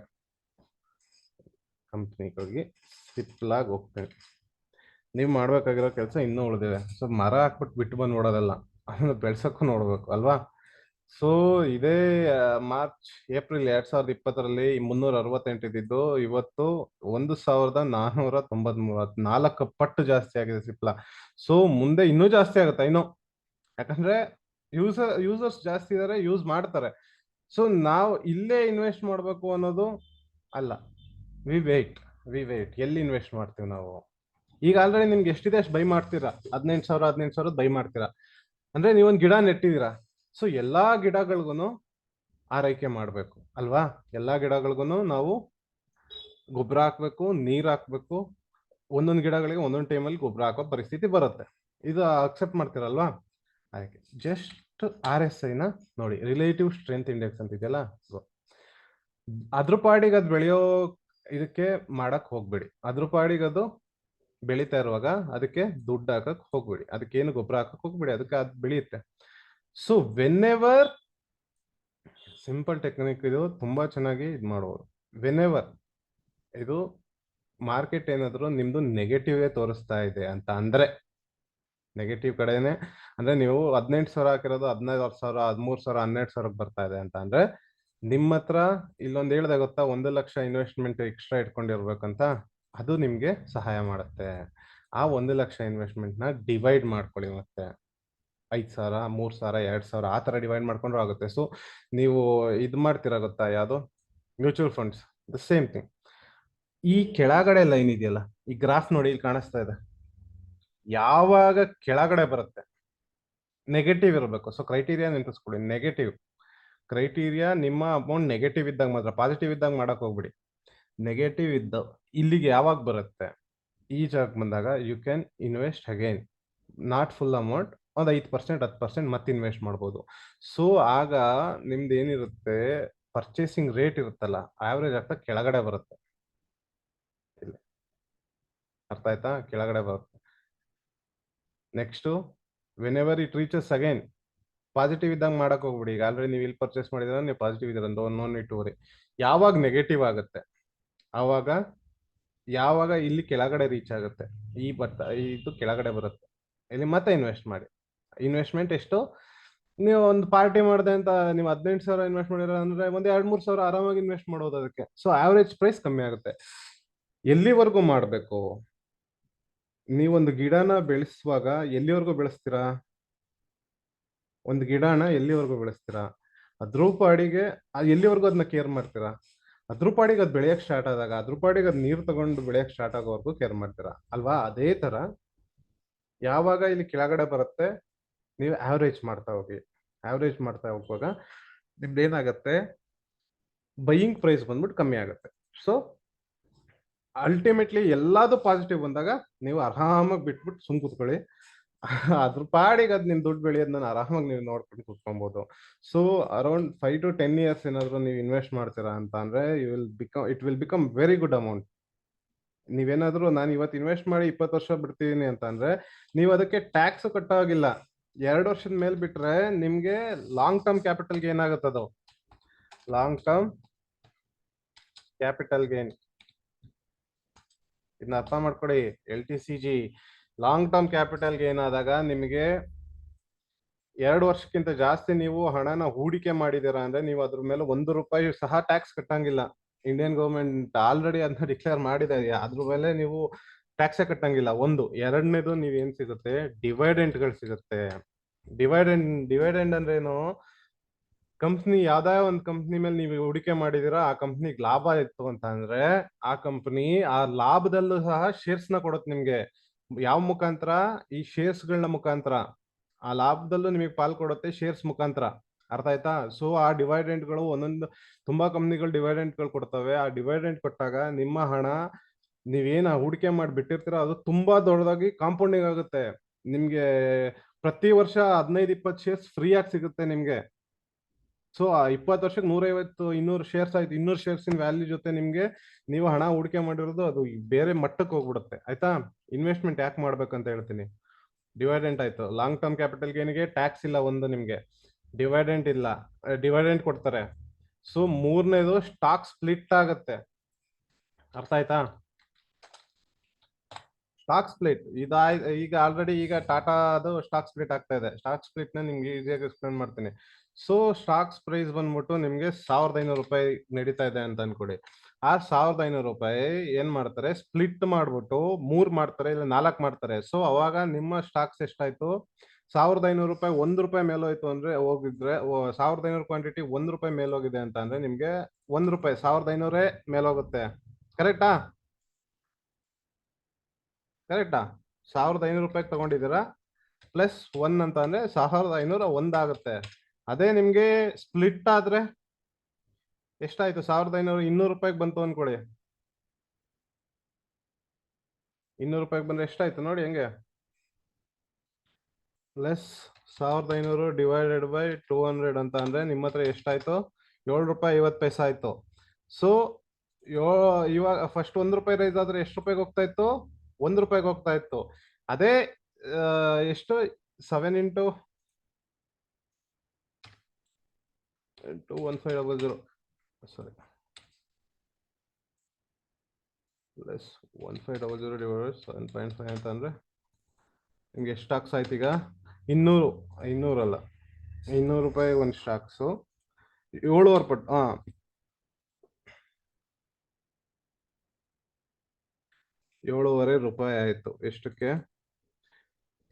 ಕಂಪ್ನಿಗೆ ಹೋಗಿ ಸಿಪ್ಲಾಗ್ ಹೋಗ್ತೀನಿ. ನೀವು ಮಾಡ್ಬೇಕಾಗಿರೋ ಕೆಲಸ ಇನ್ನೂ ಉಳಿದಿದೆ. ಸೊ ಮರ ಹಾಕ್ಬಿಟ್ಟು ಬಿಟ್ಟು ಬಂದು ನೋಡೋದಲ್ಲ, ಅದನ್ನು ಬೆಳ್ಸೋಕ್ಕೂ ನೋಡ್ಬೇಕು ಅಲ್ವಾ? ಸೊ ಇದೇ ಏಪ್ರಿಲ್ 2020ರಲ್ಲಿ 368 ಇದ್ದಿದ್ದು ಇವತ್ತು 1,493, 4 ಪಟ್ಟು ಜಾಸ್ತಿ ಆಗಿದೆ ಸಿಪ್ಲಾ. ಸೊ ಮುಂದೆ ಇನ್ನೂ ಜಾಸ್ತಿ ಆಗುತ್ತೆ ಇನ್ನೂ, ಯಾಕಂದ್ರೆ ಯೂಸರ್ಸ್ ಜಾಸ್ತಿ ಇದ್ದಾರೆ, ಯೂಸ್ ಮಾಡ್ತಾರೆ. ಸೊ ನಾವು ಇಲ್ಲೇ ಇನ್ವೆಸ್ಟ್ ಮಾಡಬೇಕು ಅನ್ನೋದು ಅಲ್ಲ. V wait. ಎಲ್ಲಿ ಇನ್ವೆಸ್ಟ್ ಮಾಡ್ತೀವಿ ನಾವು? ಈಗ ಆಲ್ರೆಡಿ ನಿಮ್ಗೆ ಎಷ್ಟಿದೆ ಅಷ್ಟು ಬೈ ಮಾಡ್ತೀರಾ. 18,000 ಬೈ ಮಾಡ್ತೀರಾ ಅಂದ್ರೆ ನೀವೊಂದು ಗಿಡ ನೆಟ್ಟಿದ್ದೀರಾ. ಸೊ ಎಲ್ಲಾ ಗಿಡಗಳಿಗೂ ಆರೈಕೆ ಮಾಡಬೇಕು ಅಲ್ವಾ? ಎಲ್ಲಾ ಗಿಡಗಳಿಗೂ ನಾವು ಗೊಬ್ಬರ ಹಾಕ್ಬೇಕು, ನೀರು ಹಾಕ್ಬೇಕು. ಒಂದೊಂದು ಗಿಡಗಳಿಗೆ ಒಂದೊಂದು ಟೈಮಲ್ಲಿ ಗೊಬ್ಬರ ಹಾಕೋ ಪರಿಸ್ಥಿತಿ ಬರುತ್ತೆ. ಇದು ಅಕ್ಸೆಪ್ಟ್ ಮಾಡ್ತೀರಲ್ವಾ? ಅದಕ್ಕೆ ಜಸ್ಟ್ RSIನ ನೋಡಿ, ರಿಲೇಟಿವ್ ಸ್ಟ್ರೆಂತ್ ಇಂಡೆಕ್ಸ್ ಅಂತ ಇದೆಯಲ್ಲ, ಸೊ ಅದ್ರ ಪಾಡಿಗೆ ಅದು ಬೆಳೆಯೋ ಇದಕ್ಕೆ ಮಾಡಕ್ ಹೋಗ್ಬೇಡಿ. ಅದ್ರ ಪಾಡಿಗೆ ಅದು ಬೆಳೀತಾ ಇರುವಾಗ ಅದಕ್ಕೆ ದುಡ್ಡು ಹಾಕಕ್ ಹೋಗ್ಬೇಡಿ, ಅದಕ್ಕೇನು ಗೊಬ್ಬರ ಹಾಕಕ್ ಹೋಗ್ಬೇಡಿ, ಅದಕ್ಕೆ ಅದು ಬೆಳೆಯುತ್ತೆ. So when ever simple technique ಇದು, ತುಂಬಾ ಚೆನ್ನಾಗಿ ಇದು ಮಾಡ್ಬೋದು. ವೆನೆವರ್ ಇದು ಮಾರ್ಕೆಟ್ ಏನಾದ್ರು ನಿಮ್ದು ನೆಗೆಟಿವ್ ತೋರಿಸ್ತಾ ಇದೆ ಅಂತ ಅಂದ್ರೆ, ನೆಗೆಟಿವ್ ಕಡೆನೆ ಅಂದ್ರೆ ನೀವು 18,000 ಹಾಕಿರೋದು 15,000, 13,000, 12,000 ಬರ್ತಾ ಇದೆ ಅಂತ ಅಂದ್ರೆ, ನಿಮ್ಮ ಹತ್ರ ಇಲ್ಲೊಂದು ಹೇಳ್ದೆ ಗೊತ್ತಾ, 1 ಲಕ್ಷ ಇನ್ವೆಸ್ಟ್ಮೆಂಟ್ ಎಕ್ಸ್ಟ್ರಾ ಇಟ್ಕೊಂಡಿರ್ಬೇಕಂತ. ಅದು ನಿಮ್ಗೆ ಸಹಾಯ ಮಾಡುತ್ತೆ. ಆ 1 ಲಕ್ಷ ಇನ್ವೆಸ್ಟ್ಮೆಂಟ್ ನ ಡಿವೈಡ್ ಮಾಡ್ಕೊಳ್ಳಿ, ಮತ್ತೆ 5,000, 3,000, 2,000 ಆ ತರ ಡಿವೈಡ್ ಮಾಡ್ಕೊಂಡ್ರು ಆಗುತ್ತೆ. ಸೊ ನೀವು ಇದು ಮಾಡ್ತೀರಾ ಗೊತ್ತಾ, ಯಾವುದು mutual funds, the same thing. ಈ ಕೆಳಗಡೆ ಲೈನ್ ಇದೆಯಲ್ಲ, ಈ ಗ್ರಾಫ್ ನೋಡಿ, ಇಲ್ಲಿ ಕಾಣಿಸ್ತಾ ಇದೆ. ಯಾವಾಗ ಕೆಳಗಡೆ ಬರುತ್ತೆ ನೆಗೆಟಿವ್ ಇರಬೇಕು. ಸೊ ಕ್ರೈಟೀರಿಯಾ ನೆನಪಿಸ್ಕೊಳ್ಳಿ, ನೆಗೆಟಿವ್ ಕ್ರೈಟೀರಿಯಾ. ನಿಮ್ಮ ಅಮೌಂಟ್ ನೆಗೆಟಿವ್ ಇದ್ದಾಗ ಮಾತ್ರ, ಪಾಸಿಟಿವ್ ಇದ್ದಾಗ ಮಾಡಕ್ ಹೋಗ್ಬಿಡಿ. ನೆಗೆಟಿವ್ ಇದ್ದ ಇಲ್ಲಿಗೆ ಯಾವಾಗ ಬರುತ್ತೆ, ಈ ಜಾಗಕ್ಕೆ ಬಂದಾಗ you can invest again, not full amount, ಒಂದು 5%, 10% ಮತ್ತೆ ಇನ್ವೆಸ್ಟ್ ಮಾಡ್ಬೋದು. ಸೊ ಆಗ ನಿಮ್ದು ಏನಿರುತ್ತೆ, ಪರ್ಚೇಸಿಂಗ್ ರೇಟ್ ಇರುತ್ತಲ್ಲ, ಆವ್ರೇಜ್ ಆಗ್ತಾ ಕೆಳಗಡೆ ಬರುತ್ತೆ. ಅರ್ಥ ಆಯ್ತಾ? ಕೆಳಗಡೆ ಬರುತ್ತೆ. Next, when ever it reaches again, positive ಇದ್ದಾಗ ಮಾಡಕ್ ಹೋಗ್ಬಿಡಿ. ಈಗ ಆಲ್ರೆಡಿ ನೀವು ಇಲ್ಲಿ ಪರ್ಚೇಸ್ ಮಾಡಿದ್ರೆ ನೀವು ಪಾಸಿಟಿವ್ ಇದ್ದೀರ, ನೋನ್ ಇಟ್ಟುವರಿ. ಯಾವಾಗ ನೆಗೆಟಿವ್ ಆಗುತ್ತೆ, ಆವಾಗ ಯಾವಾಗ ಇಲ್ಲಿ ಕೆಳಗಡೆ ರೀಚ್ ಆಗುತ್ತೆ, ಈ ಇದು ಕೆಳಗಡೆ ಬರುತ್ತೆ, ಇಲ್ಲಿ ಮತ್ತೆ ಇನ್ವೆಸ್ಟ್ ಮಾಡಿ. ಇನ್ವೆಸ್ಟ್ಮೆಂಟ್ ಎಷ್ಟು, ನೀವು ಒಂದು ಪಾರ್ಟಿ ಮಾಡಿದೆ ಅಂತ ನೀವು 18,000 ಇನ್ವೆಸ್ಟ್ ಮಾಡಿರೋ ಅಂದ್ರೆ ಒಂದು 2-3 ಸಾವಿರ ಆರಾಮಾಗಿ ಇನ್ವೆಸ್ಟ್ ಮಾಡೋದು ಅದಕ್ಕೆ. ಸೊ ಆವರೇಜ್ ಪ್ರೈಸ್ ಕಮ್ಮಿ ಆಗುತ್ತೆ. ಎಲ್ಲಿವರೆಗೂ ಮಾಡಬೇಕು, ನೀವೊಂದು ಗಿಡನ ಬೆಳೆಸುವಾಗ ಎಲ್ಲಿವರೆಗೂ ಬೆಳೆಸ್ತೀರಾ, ಒಂದು ಗಿಡನ ಎಲ್ಲಿವರೆಗೂ ಬೆಳೆಸ್ತೀರಾ, ಅದ್ರ ಪಾಡಿಗೆ ಎಲ್ಲಿವರೆಗೂ ಅದನ್ನ ಕೇರ್ ಮಾಡ್ತೀರಾ, ಅದ್ರ ಪಾಡಿಗೆ ಅದು ಬೆಳೆಯಕ್ ಸ್ಟಾರ್ಟ್ ಆದಾಗ ಅದ್ರ ಪಾಡಿಗೆ ಅದು ನೀರು ತಗೊಂಡು ಬೆಳೆಯಕ್ ಸ್ಟಾರ್ಟ್ ಆಗೋವರೆಗೂ ಕೇರ್ ಮಾಡ್ತೀರಾ ಅಲ್ವಾ? ಅದೇ ತರ ಯಾವಾಗ ಇಲ್ಲಿ ಕೆಳಗಡೆ ಬರುತ್ತೆ, ನೀವು ಆವರೇಜ್ ಮಾಡ್ತಾ ಹೋಗಿ. ಆವರೇಜ್ ಮಾಡ್ತಾ ಹೋಗುವಾಗ ನಿಮ್ದು ಏನಾಗುತ್ತೆ, ಬೈಯಿಂಗ್ ಪ್ರೈಸ್ ಬಂದ್ಬಿಟ್ಟು ಕಮ್ಮಿ ಆಗುತ್ತೆ. ಸೊ ಅಲ್ಟಿಮೇಟ್ಲಿ ಎಲ್ಲಾದು ಪಾಸಿಟಿವ್ ಬಂದಾಗ ನೀವು ಆರಾಮಾಗಿ ಬಿಟ್ಬಿಟ್ಟು ಸುಮ್ ಕೂತ್ಕೊಳ್ಳಿ. ಅದ್ರ ಪಾಡಿಗೆ ಅದ್ ನಿಮ್ ದುಡ್ಡು ಬೆಳೆಯೋದನ್ನ ಆರಾಮಾಗಿ ನೀವು ನೋಡ್ಕೊಂಡು ಕೂತ್ಕೊಬಹುದು. ಸೊ ಅರೌಂಡ್ 5 to 10 years ಏನಾದ್ರು ನೀವು ಇನ್ವೆಸ್ಟ್ ಮಾಡ್ತೀರಾ ಅಂತ ಅಂದ್ರೆ, it will become very good amount. ನೀವೇನಾದ್ರೂ ನಾನು ಇವತ್ತು ಇನ್ವೆಸ್ಟ್ ಮಾಡಿ 20 ವರ್ಷ ಬಿಡ್ತಿದೀನಿ ಅಂತ ಅಂದ್ರೆ, ನೀವು ಅದಕ್ಕೆ ಟ್ಯಾಕ್ಸ್ ಕಟ್ಟೋಗಿಲ್ಲ. 2 ವರ್ಷದ ಮೇಲೆ ಬಿಟ್ರೆ ನಿಮ್ಗೆ ಲಾಂಗ್ ಟರ್ಮ್ ಕ್ಯಾಪಿಟಲ್ ಗೇನ್ ಆಗುತ್ತೆ. ಅದು ಲಾಂಗ್ ಟರ್ಮ್ ಕ್ಯಾಪಿಟಲ್ ಗೇನ್, ಇದನ್ನ ಅರ್ಥ ಮಾಡ್ಕೊಡಿ. LTCG long term capital gain ಆದಾಗ ನಿಮಗೆ 2 ವರ್ಷಕ್ಕಿಂತ ಜಾಸ್ತಿ ನೀವು ಹಣನ ಹೂಡಿಕೆ ಮಾಡಿದೀರಾ ಅಂದ್ರೆ, ನೀವು ಅದ್ರ ಮೇಲೆ 1 ರೂಪಾಯಿ ಸಹ ಟ್ಯಾಕ್ಸ್ ಕಟ್ಟಂಗಿಲ್ಲ. ಇಂಡಿಯನ್ ಗೌರ್ಮೆಂಟ್ ಆಲ್ರೆಡಿ ಅದನ್ನ ಡಿಕ್ಲೇರ್ ಮಾಡಿದೆ. ಅದ್ರ ಮೇಲೆ ನೀವು ಟ್ಯಾಕ್ಸ್ ಕಟ್ಟಂಗಿಲ್ಲ. ಒಂದು. ಎರಡನೇದು, ನೀವೇನ್ ಸಿಗುತ್ತೆ, ಡಿವೈಡೆಂಟ್ಗಳು ಸಿಗುತ್ತೆ. ಡಿವೈಡೆಂಡ್ ಅಂದ್ರೆ ಏನು, ಕಂಪ್ನಿ ಯಾವ್ದಾವ ಒಂದು ಕಂಪ್ನಿ ಮೇಲೆ ನೀವು ಹೂಡಿಕೆ ಮಾಡಿದಿರಾ, ಆ ಕಂಪ್ನಿಗೆ ಲಾಭ ಇತ್ತು ಅಂತ ಅಂದ್ರೆ, ಆ ಕಂಪ್ನಿ ಆ ಲಾಭದಲ್ಲೂ ಸಹ ಶೇರ್ಸ್ ನ ಕೊಡುತ್ತೆ ನಿಮ್ಗೆ. ಯಾವ ಮುಖಾಂತರ, ಈ ಶೇರ್ಸ್ ಗಳನ್ನ ಮುಖಾಂತರ. ಆ ಲಾಭದಲ್ಲೂ ನಿಮಗೆ ಪಾಲ್ ಕೊಡುತ್ತೆ ಶೇರ್ಸ್ ಮುಖಾಂತರ. ಅರ್ಥ ಆಯ್ತಾ? ಸೊ ಆ ಡಿವೈಡೆಂಟ್ಗಳು ಒಂದೊಂದು, ತುಂಬಾ ಕಂಪ್ನಿಗಳು ಡಿವೈಡೆಂಟ್ಗಳು ಕೊಡ್ತವೆ. ಆ ಡಿವೈಡೆಂಟ್ ಕೊಟ್ಟಾಗ ನಿಮ್ಮ ಹಣ ನೀವೇನ ಹೂಡಿಕೆ ಮಾಡಿ ಬಿಟ್ಟಿರ್ತೀರ, ಅದು ತುಂಬಾ ದೊಡ್ಡದಾಗಿ ಕಾಂಪೌಂಡಿಂಗ್ ಆಗುತ್ತೆ. ನಿಮ್ಗೆ ಪ್ರತಿ ವರ್ಷ 15-20 ಶೇರ್ಸ್ ಫ್ರೀ ಆಗಿ ಸಿಗುತ್ತೆ ನಿಮ್ಗೆ. ಸೊ ಆ 20 ವರ್ಷಕ್ಕೆ 150, 200 ಶೇರ್ಸ್ ಆಯ್ತು. 200 ಶೇರ್ಸ್ ಇನ್ ವ್ಯಾಲ್ಯೂ ಜೊತೆ ನಿಮ್ಗೆ ನೀವು ಹಣ ಹೂಡಿಕೆ ಮಾಡಿರೋದು ಅದು ಬೇರೆ ಮಟ್ಟಕ್ಕೆ ಹೋಗ್ಬಿಡುತ್ತೆ. ಆಯ್ತಾ? ಇನ್ವೆಸ್ಟ್ಮೆಂಟ್ ಯಾಕೆ ಮಾಡ್ಬೇಕಂತ ಹೇಳ್ತೀನಿ. ಡಿವೈಡೆಂಟ್ ಆಯ್ತು, ಲಾಂಗ್ ಟರ್ಮ್ ಕ್ಯಾಪಿಟಲ್ ಗೇನ್ಗೆ ಟ್ಯಾಕ್ಸ್ ಇಲ್ಲ, ಒಂದು ನಿಮ್ಗೆ ಡಿವೈಡೆಂಟ್ ಇಲ್ಲ, ಡಿವೈಡೆಂಟ್ ಕೊಡ್ತಾರೆ. ಸೊ ಮೂರನೇದು, ಸ್ಟಾಕ್ ಸ್ಪ್ಲಿಟ್ ಆಗುತ್ತೆ. ಅರ್ಥ ಆಯ್ತಾ? ಸ್ಟಾಕ್ ಸ್ಪ್ಲಿಟ್ ಈಗ ಆಲ್ರೆಡಿ ಈಗ ಟಾಟಾ ಅದು ಸ್ಟಾಕ್ ಸ್ಪ್ಲಿಟ್ ಆಗ್ತಾ ಇದೆ. ಸ್ಟಾಕ್ ಸ್ಪ್ಲಿಟ್ ನ ನಿಮ್ಗೆ ಈಸಿಯಾಗಿ ಎಕ್ಸ್ಪ್ಲೇನ್ ಮಾಡ್ತೀನಿ. ಸೊ ಸ್ಟಾಕ್ಸ್ ಪ್ರೈಸ್ ಬಂದ್ಬಿಟ್ಟು ನಿಮ್ಗೆ 1,500 ರೂಪಾಯಿ ನಡೀತಾ ಇದೆ ಅಂತ ಅನ್ಕೊಡಿ. ಆ 1,500 ರೂಪಾಯಿ ಏನ್ ಮಾಡ್ತಾರೆ, ಸ್ಪ್ಲಿಟ್ ಮಾಡ್ಬಿಟ್ಟು 3 ಮಾಡ್ತಾರೆ, ಇಲ್ಲ 4 ಮಾಡ್ತಾರೆ. ಸೊ ಅವಾಗ ನಿಮ್ಮ ಸ್ಟಾಕ್ಸ್ ಎಷ್ಟಾಯ್ತು, 1,500 ರೂಪಾಯಿ 1 ರೂಪಾಯಿ ಮೇಲೋಯ್ತು ಅಂದ್ರೆ, ಹೋಗಿದ್ರೆ 1,500 ಕ್ವಾಂಟಿಟಿ 1 ರೂಪಾಯಿ ಮೇಲೋಗಿದೆ ಅಂತ ಅಂದ್ರೆ, ನಿಮ್ಗೆ 1 ರೂಪಾಯಿ 1,500 ಮೇಲೋಗುತ್ತೆ. ಕರೆಕ್ಟಾ? ಕರೆಕ್ಟಾ? 1,500 ರೂಪಾಯಿ ತಗೊಂಡಿದ್ದೀರಾ, ಪ್ಲಸ್ 1 ಅಂತ ಅಂದ್ರೆ 1,500 ಒಂದಾಗುತ್ತೆ. ಅದೇ ನಿಮ್ಗೆ ಸ್ಪ್ಲಿಟ್ ಆದ್ರೆ ಎಷ್ಟಾಯ್ತು, 1,500 200 ರೂಪಾಯಿಗೆ ಬಂತು ಅನ್ಕೊಳ್ಳಿ. 200 ರೂಪಾಯಿಗೆ ಬಂದ್ರೆ ಎಷ್ಟಾಯ್ತು ನೋಡಿ ಹೆಂಗೆ, ಪ್ಲಸ್ 1,500 ಡಿವೈಡೆಡ್ ಬೈ 200 ಅಂತ ಅಂದ್ರೆ ನಿಮ್ಮ ಹತ್ರ ಎಷ್ಟಾಯ್ತು, 7 ರೂಪಾಯಿ 50 ಪೈಸೆ ಆಯ್ತು. ಸೊ ಇವಾಗ ಫಸ್ಟ್ 1 ರೂಪಾಯಿ ರೈಸ್ ಆದ್ರೆ ಎಷ್ಟು ರೂಪಾಯಿಗೆ ಹೋಗ್ತಾ ಇತ್ತು, 1 ರೂಪಾಯಿಗೆ ಹೋಗ್ತಾ ಇತ್ತು. ಅದೇ ಎಷ್ಟು, 7 ಇಂಟು 1500 ಸಾರಿ ಪ್ಲಸ್ 1500 ಡಿವೈಡೆಡ್ 7.5 ಅಂತ ಅಂದ್ರೆ ನಿಮ್ಗೆ ಎಷ್ಟು ಸ್ಟಾಕ್ಸ್ ಆಯ್ತು ಈಗ? 200 ಅಲ್ಲ, 200 ರೂಪಾಯಿ ಒಂದು ಸ್ಟಾಕ್ಸು 7.5 ಪಟ್ಟು. 7.5 ರೂಪಾಯಿ ಆಯ್ತು. ಎಷ್ಟಕ್ಕೆ?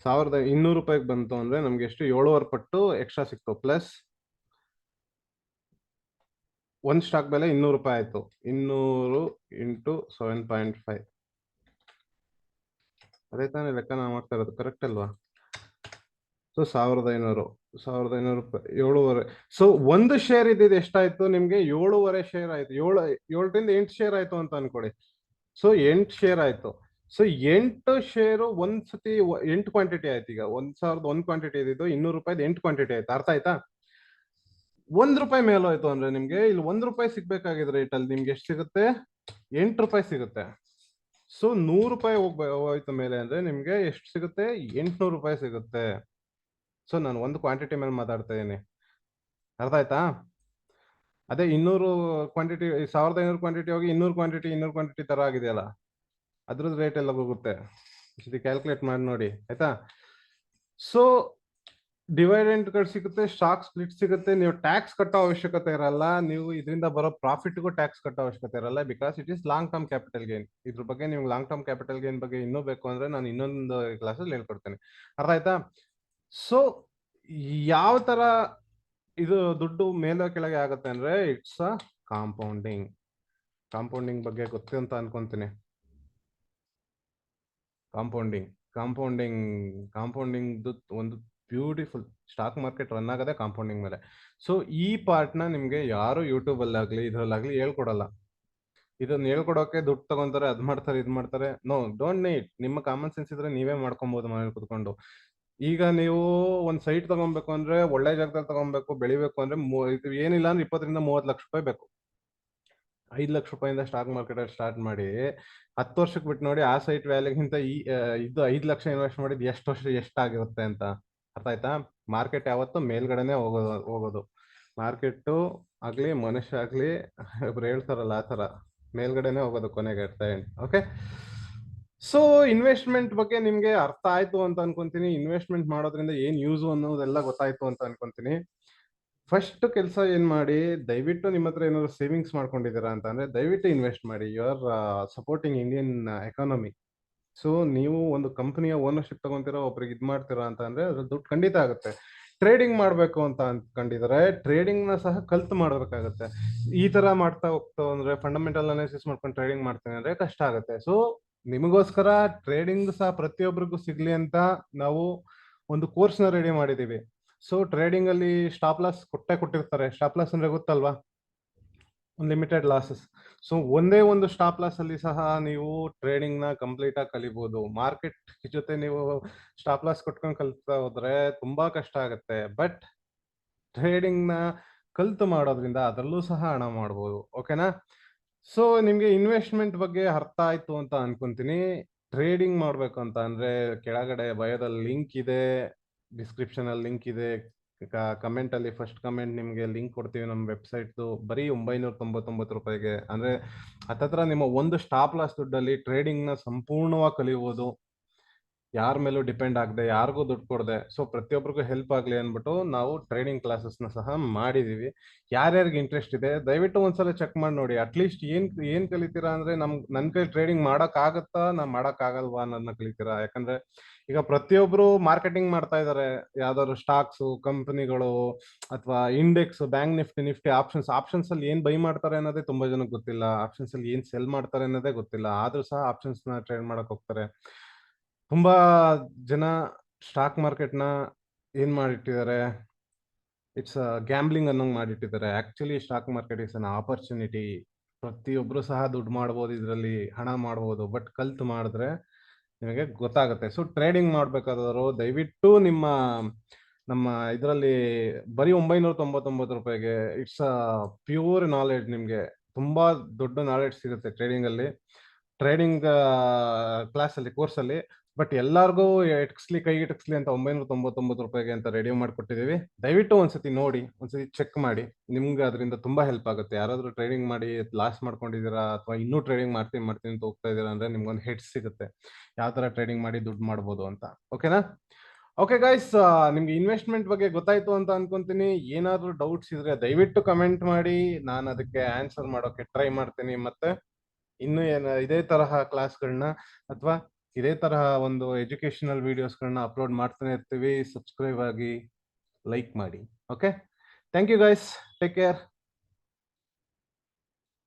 1200 ರೂಪಾಯಿಗೆ ಬಂತು ಅಂದ್ರೆ ನಮ್ಗೆ ಎಷ್ಟು? 7.5 ಪಟ್ಟು ಎಕ್ಸ್ಟ್ರಾ ಸಿಕ್ತು. ಪ್ಲಸ್ ಒಂದು ಸ್ಟಾಕ್ ಬೆಲೆ 200 ರೂಪಾಯಿ ಆಯ್ತು. 200 ಇಂಟು 7.5 ಅದೇ ತಾನೇ ಲೆಕ್ಕ ನಾವು ಮಾಡ್ತಾ ಇರೋದು, ಕರೆಕ್ಟ್ ಅಲ್ವಾ? ಸೊ 1500 ರೂಪಾಯಿ 7.5. ಸೊ ಒಂದು ಶೇರ್ ಇದ್ದಿದ್ದು ಎಷ್ಟಾಯ್ತು ನಿಮ್ಗೆ? 7.5 ಶೇರ್ ಆಯ್ತು. 7ರಿಂದ 8 ಶೇರ್ ಆಯ್ತು ಅಂತ ಅನ್ಕೊಡಿ. ಸೊ 8 ಶೇರ್ ಆಯ್ತು. ಸೊ 8 ಶೇರು ಒಂದ್ಸತಿ 8 ಕ್ವಾಂಟಿಟಿ ಆಯ್ತು. ಈಗ 1001 ಕ್ವಾಂಟಿಟಿ ಇದ್ದಿದ್ದು 200 ರೂಪಾಯಿ 8 ಕ್ವಾಂಟಿಟಿ ಆಯ್ತು. ಅರ್ಥ ಆಯ್ತಾ? 1 ರೂಪಾಯಿ ಮೇಲೆ ಹೋಯ್ತು ಅಂದ್ರೆ ನಿಮ್ಗೆ ಇಲ್ಲಿ 1 ರೂಪಾಯಿ ಸಿಗ್ಬೇಕಾಗಿದ್ರೆ ರೇಟ್ ಅಲ್ಲಿ ನಿಮ್ಗೆ ಎಷ್ಟು ಸಿಗುತ್ತೆ? 8 ರೂಪಾಯಿ ಸಿಗುತ್ತೆ. ಸೊ 100 ರೂಪಾಯಿ ಹೋಯ್ತು ಮೇಲೆ ಅಂದ್ರೆ ನಿಮ್ಗೆ ಎಷ್ಟು ಸಿಗುತ್ತೆ? 800 ರೂಪಾಯಿ ಸಿಗುತ್ತೆ. ಸೊ ನಾನು ಒಂದು ಕ್ವಾಂಟಿಟಿ ಮೇಲೆ ಮಾತಾಡ್ತಾ ಇದ್ದೀನಿ. ಅರ್ಥ ಆಯ್ತಾ? ಅದೇ 200 ಕ್ವಾಂಟಿಟಿ 1500 ಕ್ವಾಂಟಿಟಿ ಹೋಗಿ 200 ಕ್ವಾಂಟಿಟಿ ತರ ಆಗಿದೆಯಲ್ಲ, ಅದ್ರದ್ದು ರೇಟ್ ಎಲ್ಲ ಹೋಗುತ್ತೆ. ಕ್ಯಾಲ್ಕುಲೇಟ್ ಮಾಡಿ ನೋಡಿ ಆಯ್ತಾ? ಸೊ ಡಿವೈಡೆಂಟ್ಗಳು ಸಿಗುತ್ತೆ, ಸ್ಟಾಕ್ ಸ್ಪ್ಲಿಟ್ ಸಿಗುತ್ತೆ. ನೀವು ಟ್ಯಾಕ್ಸ್ ಕಟ್ಟೋ ಅವಶ್ಯಕತೆ ಇರಲ್ಲ. ನೀವು ಇದರಿಂದ ಬರೋ ಪ್ರಾಫಿಟ್ಗೂ ಟ್ಯಾಕ್ಸ್ ಕಟ್ಟೋ ಅವಶ್ಯಕತೆ ಇರಲ್ಲ, because it is long term capital gain. ಇದ್ರ ಬಗ್ಗೆ ನಿಮ್ಗೆ ಲಾಂಗ್ ಟರ್ಮ್ ಕ್ಯಾಪಿಟಲ್ ಗೇನ್ ಬಗ್ಗೆ ಇನ್ನೂ ಬೇಕು ಅಂದ್ರೆ ನಾನು ಇನ್ನೊಂದು ಕ್ಲಾಸಲ್ಲಿ ಹೇಳ್ಕೊಡ್ತೇನೆ. ಅರ್ಥ ಆಯ್ತಾ? ಸೊ ಯಾವ ತರ ಇದು ದುಡ್ಡು ಮೇಲೆ ಕೆಳಗೆ ಆಗುತ್ತೆ ಅಂದ್ರೆ ಇಟ್ಸ್ ಅ ಕಾಂಪೌಂಡಿಂಗ್. ಕಾಂಪೌಂಡಿಂಗ್ ಬಗ್ಗೆ ಗೊತ್ತು ಅಂತ ಅನ್ಕೊಂತೀನಿ. ಕಾಂಪೌಂಡಿಂಗ್ ಒಂದು ಬ್ಯೂಟಿಫುಲ್. ಸ್ಟಾಕ್ ಮಾರ್ಕೆಟ್ ರನ್ ಆಗದೆ ಕಾಂಪೌಂಡಿಂಗ್ ಮೇಲೆ. ಸೊ ಈ ಪಾರ್ಟ್ ನ ನಿಮ್ಗೆ ಯಾರು ಯೂಟ್ಯೂಬ್ ಅಲ್ಲಾಗ್ಲಿ ಇದ್ರಲ್ಲಾಗ್ಲಿ ಹೇಳ್ಕೊಡಲ್ಲ. ಇದನ್ನ ಹೇಳ್ಕೊಡೋಕೆ ದುಡ್ಡು ತಗೊಂತಾರೆ, ಅದ್ ಮಾಡ್ತಾರೆ, ಇದ್ ಮಾಡ್ತಾರೆ. No, don't need. ನಿಮ್ಮ ಕಾಮನ್ ಸೆನ್ಸ್ ಇದ್ರೆ ನೀವೇ ಮಾಡ್ಕೊಬಹುದು ಮನೇಲಿ ಕುತ್ಕೊಂಡು. ಈಗ ನೀವು ಒಂದ್ ಸೈಟ್ ತಗೊಬೇಕು ಅಂದ್ರೆ ಒಳ್ಳೆ ಜಾಗದಲ್ಲಿ ತಗೊಬೇಕು, ಬೆಳಿಬೇಕು ಅಂದ್ರೆ ಇದು ಏನಿಲ್ಲ ಅಂದ್ರೆ 20ರಿಂದ 30 ಲಕ್ಷ ರೂಪಾಯಿ ಬೇಕು. 5 ಲಕ್ಷ ರೂಪಾಯಿಂದ ಸ್ಟಾಕ್ ಮಾರ್ಕೆಟ್ ಸ್ಟಾರ್ಟ್ ಮಾಡಿ 10 ವರ್ಷಕ್ಕೆ ಬಿಟ್ಟು ನೋಡಿ ಆ ಸೈಟ್ ವ್ಯಾಲ್ಯೂಗಿಂತ ಇದು 5 ಲಕ್ಷ ಇನ್ವೆಸ್ಟ್ ಮಾಡಿದ್ ಎಷ್ಟು ವರ್ಷ ಎಷ್ಟಾಗಿರುತ್ತೆ ಅಂತ. ಅರ್ಥ ಆಯ್ತಾ? ಮಾರ್ಕೆಟ್ ಯಾವತ್ತು ಮೇಲ್ಗಡೆನೆ ಹೋಗೋದು. ಮಾರ್ಕೆಟ್ ಆಗ್ಲಿ ಮನುಷ್ಯ ಆಗ್ಲಿ ಒಬ್ರು ಹೇಳ್ತಾರಲ್ಲ ಆ ತರ ಮೇಲ್ಗಡೆನೆ ಹೋಗೋದು ಕೊನೆಗೆ. ಓಕೆ. ಸೊ ಇನ್ವೆಸ್ಟ್ಮೆಂಟ್ ಬಗ್ಗೆ ನಿಮ್ಗೆ ಅರ್ಥ ಆಯ್ತು ಅಂತ ಅನ್ಕೊಂತೀನಿ. ಇನ್ವೆಸ್ಟ್ಮೆಂಟ್ ಮಾಡೋದ್ರಿಂದ ಏನ್ ಯೂಸ್ ಅನ್ನೋದೆಲ್ಲ ಗೊತ್ತಾಯ್ತು ಅಂತ ಅನ್ಕೊಂತೀನಿ. ಫಸ್ಟ್ ಕೆಲಸ ಏನ್ ಮಾಡಿ, ದಯವಿಟ್ಟು ನಿಮ್ಮ ಹತ್ರ ಏನಾದ್ರು ಸೇವಿಂಗ್ಸ್ ಮಾಡ್ಕೊಂಡಿದ್ದೀರಾ ಅಂತ ಅಂದ್ರೆ ದಯವಿಟ್ಟು ಇನ್ವೆಸ್ಟ್ ಮಾಡಿ. You are supporting Indian economy. So ನೀವು ಒಂದು ಕಂಪನಿಯ ಓನರ್ಶಿಪ್ ತಗೊಂತೀರಾ, ಒಬ್ರಿಗೆ ಇದ್ ಮಾಡ್ತೀರಾ ಅಂತ ಅಂದ್ರೆ ಅದ್ರ ದುಡ್ಡು ಖಂಡಿತ ಆಗುತ್ತೆ. ಟ್ರೇಡಿಂಗ್ ಮಾಡ್ಬೇಕು ಅಂತ ಅನ್ಕೊಂಡಿದ್ರೆ ಟ್ರೇಡಿಂಗ್ ನ ಸಹ ಕಲ್ತು ಮಾಡ್ಬೇಕಾಗತ್ತೆ. ಈ ತರ ಮಾಡ್ತಾ ಹೋಗ್ತಾ ಅಂದ್ರೆ ಫಂಡಮೆಂಟಲ್ ಅನಾಲಿಸಿಸ್ ಮಾಡ್ಕೊಂಡು ಟ್ರೇಡಿಂಗ್ ಮಾಡ್ತೇನೆ ಅಂದ್ರೆ ಕಷ್ಟ ಆಗುತ್ತೆ. ಸೊ ನಿಮಗೋಸ್ಕರ ಟ್ರೇಡಿಂಗ್ ಸಹ ಪ್ರತಿಯೊಬ್ಬರಿಗೂ ಸಿಗ್ಲಿ ಅಂತ ನಾವು ಒಂದು ಕೋರ್ಸ್ ನ ರೆಡಿ ಮಾಡಿದೀವಿ. ಸೊ ಟ್ರೇಡಿಂಗ್ ಅಲ್ಲಿ ಸ್ಟಾಪ್ ಲಾಸ್ ಕೊಟ್ಟಿರ್ತಾರೆ. ಸ್ಟಾಪ್ ಲಾಸ್ ಅಂದ್ರೆ ಗೊತ್ತಲ್ವಾ? Limited losses. ಸೊ ಒಂದೇ ಒಂದು ಸ್ಟಾಪ್ ಲಾಸ್ ಅಲ್ಲಿ ಸಹ ನೀವು ಟ್ರೇಡಿಂಗ್ ನ ಕಂಪ್ಲೀಟ್ ಆಗಿ ಕಲಿಬಹುದು. ಮಾರ್ಕೆಟ್ ಜೊತೆ ನೀವು ಸ್ಟಾಪ್ ಲಾಸ್ ಕೊಟ್ಕೊಂಡು ಕಲಿತಾ ಹೋದ್ರೆ ತುಂಬಾ ಕಷ್ಟ ಆಗುತ್ತೆ. ಬಟ್ ಟ್ರೇಡಿಂಗ್ ನ ಕಲ್ತು ಮಾಡೋದ್ರಿಂದ ಅದರಲ್ಲೂ ಸಹ ಹಣ ಮಾಡ್ಬೋದು. ಓಕೆನಾ? ಸೊ ನಿಮ್ಗೆ ಇನ್ವೆಸ್ಟ್ಮೆಂಟ್ ಬಗ್ಗೆ ಅರ್ಥ ಆಯ್ತು ಅಂತ ಅನ್ಕೊಂತೀನಿ. ಟ್ರೇಡಿಂಗ್ ಮಾಡ್ಬೇಕು ಅಂತ ಅಂದ್ರೆ ಕೆಳಗಡೆ ಬಯೋದಲ್ಲಿ ಲಿಂಕ್ ಇದೆ, ಡಿಸ್ಕ್ರಿಪ್ಷನ್ ಅಲ್ಲಿ ಲಿಂಕ್ ಇದೆ, ಕಮೆಂಟ್ ಅಲ್ಲಿ ಫಸ್ಟ್ ಕಮೆಂಟ್ ನಿಮ್ಗೆ ಲಿಂಕ್ ಕೊಡ್ತೀವಿ ನಮ್ಮ ವೆಬ್ಸೈಟ್. ಬರೀ 999 ರೂಪಾಯಿಗೆ ಅಂದ್ರೆ ಹತ್ತತ್ರ ನಿಮ್ಮ ಒಂದು ಸ್ಟಾಪ್ ಲಾಸ್ ದುಡ್ಡಲ್ಲಿ ಟ್ರೇಡಿಂಗ್ ನ ಸಂಪೂರ್ಣವಾಗಿ ಕಲಿಯುವುದು. ಯಾರ ಮೇಲೂ ಡಿಪೆಂಡ್ ಆಗದೆ, ಯಾರಿಗೂ ದುಡ್ಡು ಕೊಡದೆ. ಸೊ ಪ್ರತಿಯೊಬ್ಬರಿಗೂ ಹೆಲ್ಪ್ ಆಗ್ಲಿ ಅನ್ಬಿಟ್ಟು ನಾವು ಟ್ರೇಡಿಂಗ್ ಕ್ಲಾಸಸ್ ನ ಸಹ ಮಾಡಿದೀವಿ. ಯಾರ್ಯಾರಿಗೆ ಇಂಟ್ರೆಸ್ಟ್ ಇದೆ ದಯವಿಟ್ಟು ಒಂದ್ಸಲ ಚೆಕ್ ಮಾಡಿ ನೋಡಿ. ಅಟ್ಲೀಸ್ಟ್ ಏನ್ ಕಲಿತೀರಾ ಅಂದ್ರೆ ನನ್ ಕೈ ಟ್ರೇಡಿಂಗ್ ಮಾಡಕ್ ಆಗತ್ತಾ, ಮಾಡಕ್ ಆಗಲ್ವಾ ಅನ್ನೋದನ್ನ ಕಲಿತೀರಾ. ಯಾಕಂದ್ರೆ ಈಗ ಪ್ರತಿಯೊಬ್ರು ಮಾರ್ಕೆಟಿಂಗ್ ಮಾಡ್ತಾ ಇದಾರೆ. ಯಾವ್ದಾದ್ರು ಸ್ಟಾಕ್ಸ್ ಕಂಪನಿಗಳು ಅಥವಾ ಇಂಡೆಕ್ಸ್, ಬ್ಯಾಂಕ್ ನಿಫ್ಟಿ ಆಪ್ಷನ್ಸ್ ಅಲ್ಲಿ ಏನ್ ಬೈ ಮಾಡ್ತಾರೆ ಅನ್ನೋದೇ ತುಂಬಾ ಜನಕ್ಕೆ ಗೊತ್ತಿಲ್ಲ. ಆಪ್ಷನ್ಸ್ ಅಲ್ಲಿ ಏನ್ ಸೆಲ್ ಮಾಡ್ತಾರೆ ಅನ್ನೋದೇ ಗೊತ್ತಿಲ್ಲ. ಆದ್ರೂ ಸಹ ಆಪ್ಷನ್ಸ್ ನ ಟ್ರೇಡ್ ಮಾಡಕ್ ಹೋಗ್ತಾರೆ. ತುಂಬಾ ಜನ ಸ್ಟಾಕ್ ಮಾರ್ಕೆಟ್ ನ ಏನ್ ಮಾಡಿಟ್ಟಿದ್ದಾರೆ, ಇಟ್ಸ್ ಗ್ಯಾಂಬ್ಲಿಂಗ್ ಅನ್ನೋಂಗ್ ಮಾಡಿಟ್ಟಿದ್ದಾರೆ. Actually stock market is an opportunity. ಪ್ರತಿಯೊಬ್ರು ಸಹ ದುಡ್ಡು ಮಾಡ್ಬೋದು, ಇದರಲ್ಲಿ ಹಣ ಮಾಡ್ಬೋದು. ಬಟ್ ಕಲ್ತು ಮಾಡಿದ್ರೆ ನಿಮಗೆ ಗೊತ್ತಾಗುತ್ತೆ. ಸೊ ಟ್ರೇಡಿಂಗ್ ಮಾಡ್ಬೇಕಾದವರು ದಯವಿಟ್ಟು ನಮ್ಮ ಇದರಲ್ಲಿ ಬರೀ 999 ರೂಪಾಯಿಗೆ ಇಟ್ಸ್ ಪ್ಯೂರ್ ನಾಲೆಡ್ಜ್. ನಿಮ್ಗೆ ತುಂಬಾ ದೊಡ್ಡ ನಾಲೆಡ್ಜ್ ಸಿಗುತ್ತೆ ಟ್ರೇಡಿಂಗ್ ಅಲ್ಲಿ. ಟ್ರೇಡಿಂಗ್ ಕ್ಲಾಸ್ ಅಲ್ಲಿ ಕೋರ್ಸ್ ಅಲ್ಲಿ ಬಟ್ ಎಲ್ಲಾರ್ಗೂ ಎಟ್ಕ್ಸ್ಲಿ ಕೈಗೆ ಎಟ್ಕ್ಸ್ಲಿ ಅಂತ 999 ರೂಪಾಯಿಗೆ ಅಂತ ರೆಡಿ ಮಾಡಿಕೊಟ್ಟಿದ್ದೀವಿ. ದಯವಿಟ್ಟು ಒಂದ್ಸತಿ ನೋಡಿ, ಒಂದ್ಸತಿ ಚೆಕ್ ಮಾಡಿ. ನಿಮ್ಗೆ ಅದರಿಂದ ತುಂಬಾ ಹೆಲ್ಪ್ ಆಗುತ್ತೆ. ಯಾರಾದ್ರೂ ಟ್ರೇಡಿಂಗ್ ಮಾಡಿ ಲಾಸ್ ಮಾಡ್ಕೊಂಡಿದ್ದೀರಾ ಅಥವಾ ಇನ್ನೂ ಟ್ರೇಡಿಂಗ್ ಮಾಡ್ತೀನಿ ಅಂತ ಹೋಗ್ತಾ ಇದ್ದೀರಾ ಅಂದ್ರೆ ನಿಮ್ಗೊಂದು ಹೆಡ್ ಸಿಗುತ್ತೆ ಯಾವ ತರ ಟ್ರೇಡಿಂಗ್ ಮಾಡಿ ದುಡ್ಡು ಮಾಡ್ಬೋದು ಅಂತ. ಓಕೆನಾ? ಓಕೆ ಗೈಸ್, ನಿಮ್ಗೆ ಇನ್ವೆಸ್ಟ್ಮೆಂಟ್ ಬಗ್ಗೆ ಗೊತ್ತಾಯ್ತು ಅಂತ ಅನ್ಕೊಂತೀನಿ. ಏನಾದ್ರೂ ಡೌಟ್ಸ್ ಇದ್ರೆ ದಯವಿಟ್ಟು ಕಮೆಂಟ್ ಮಾಡಿ, ನಾನು ಅದಕ್ಕೆ ಆನ್ಸರ್ ಮಾಡೋಕೆ ಟ್ರೈ ಮಾಡ್ತೀನಿ. ಮತ್ತೆ ಇನ್ನು ಇದೇ ತರಹ ಕ್ಲಾಸ್ಗಳನ್ನ ಅಥವಾ ಇದೇ ತರಹ ಒಂದು ಎಜುಕೇಶನಲ್ ವಿಡಿಯೋಸ್ಗಳನ್ನ ಅಪ್ಲೋಡ್ ಮಾಡ್ತಾನೆ ಇರ್ತೀವಿ. ಸಬ್ಸ್ಕ್ರೈಬ್ ಆಗಿ, ಲೈಕ್ ಮಾಡಿ. Okay, thank you guys, take care.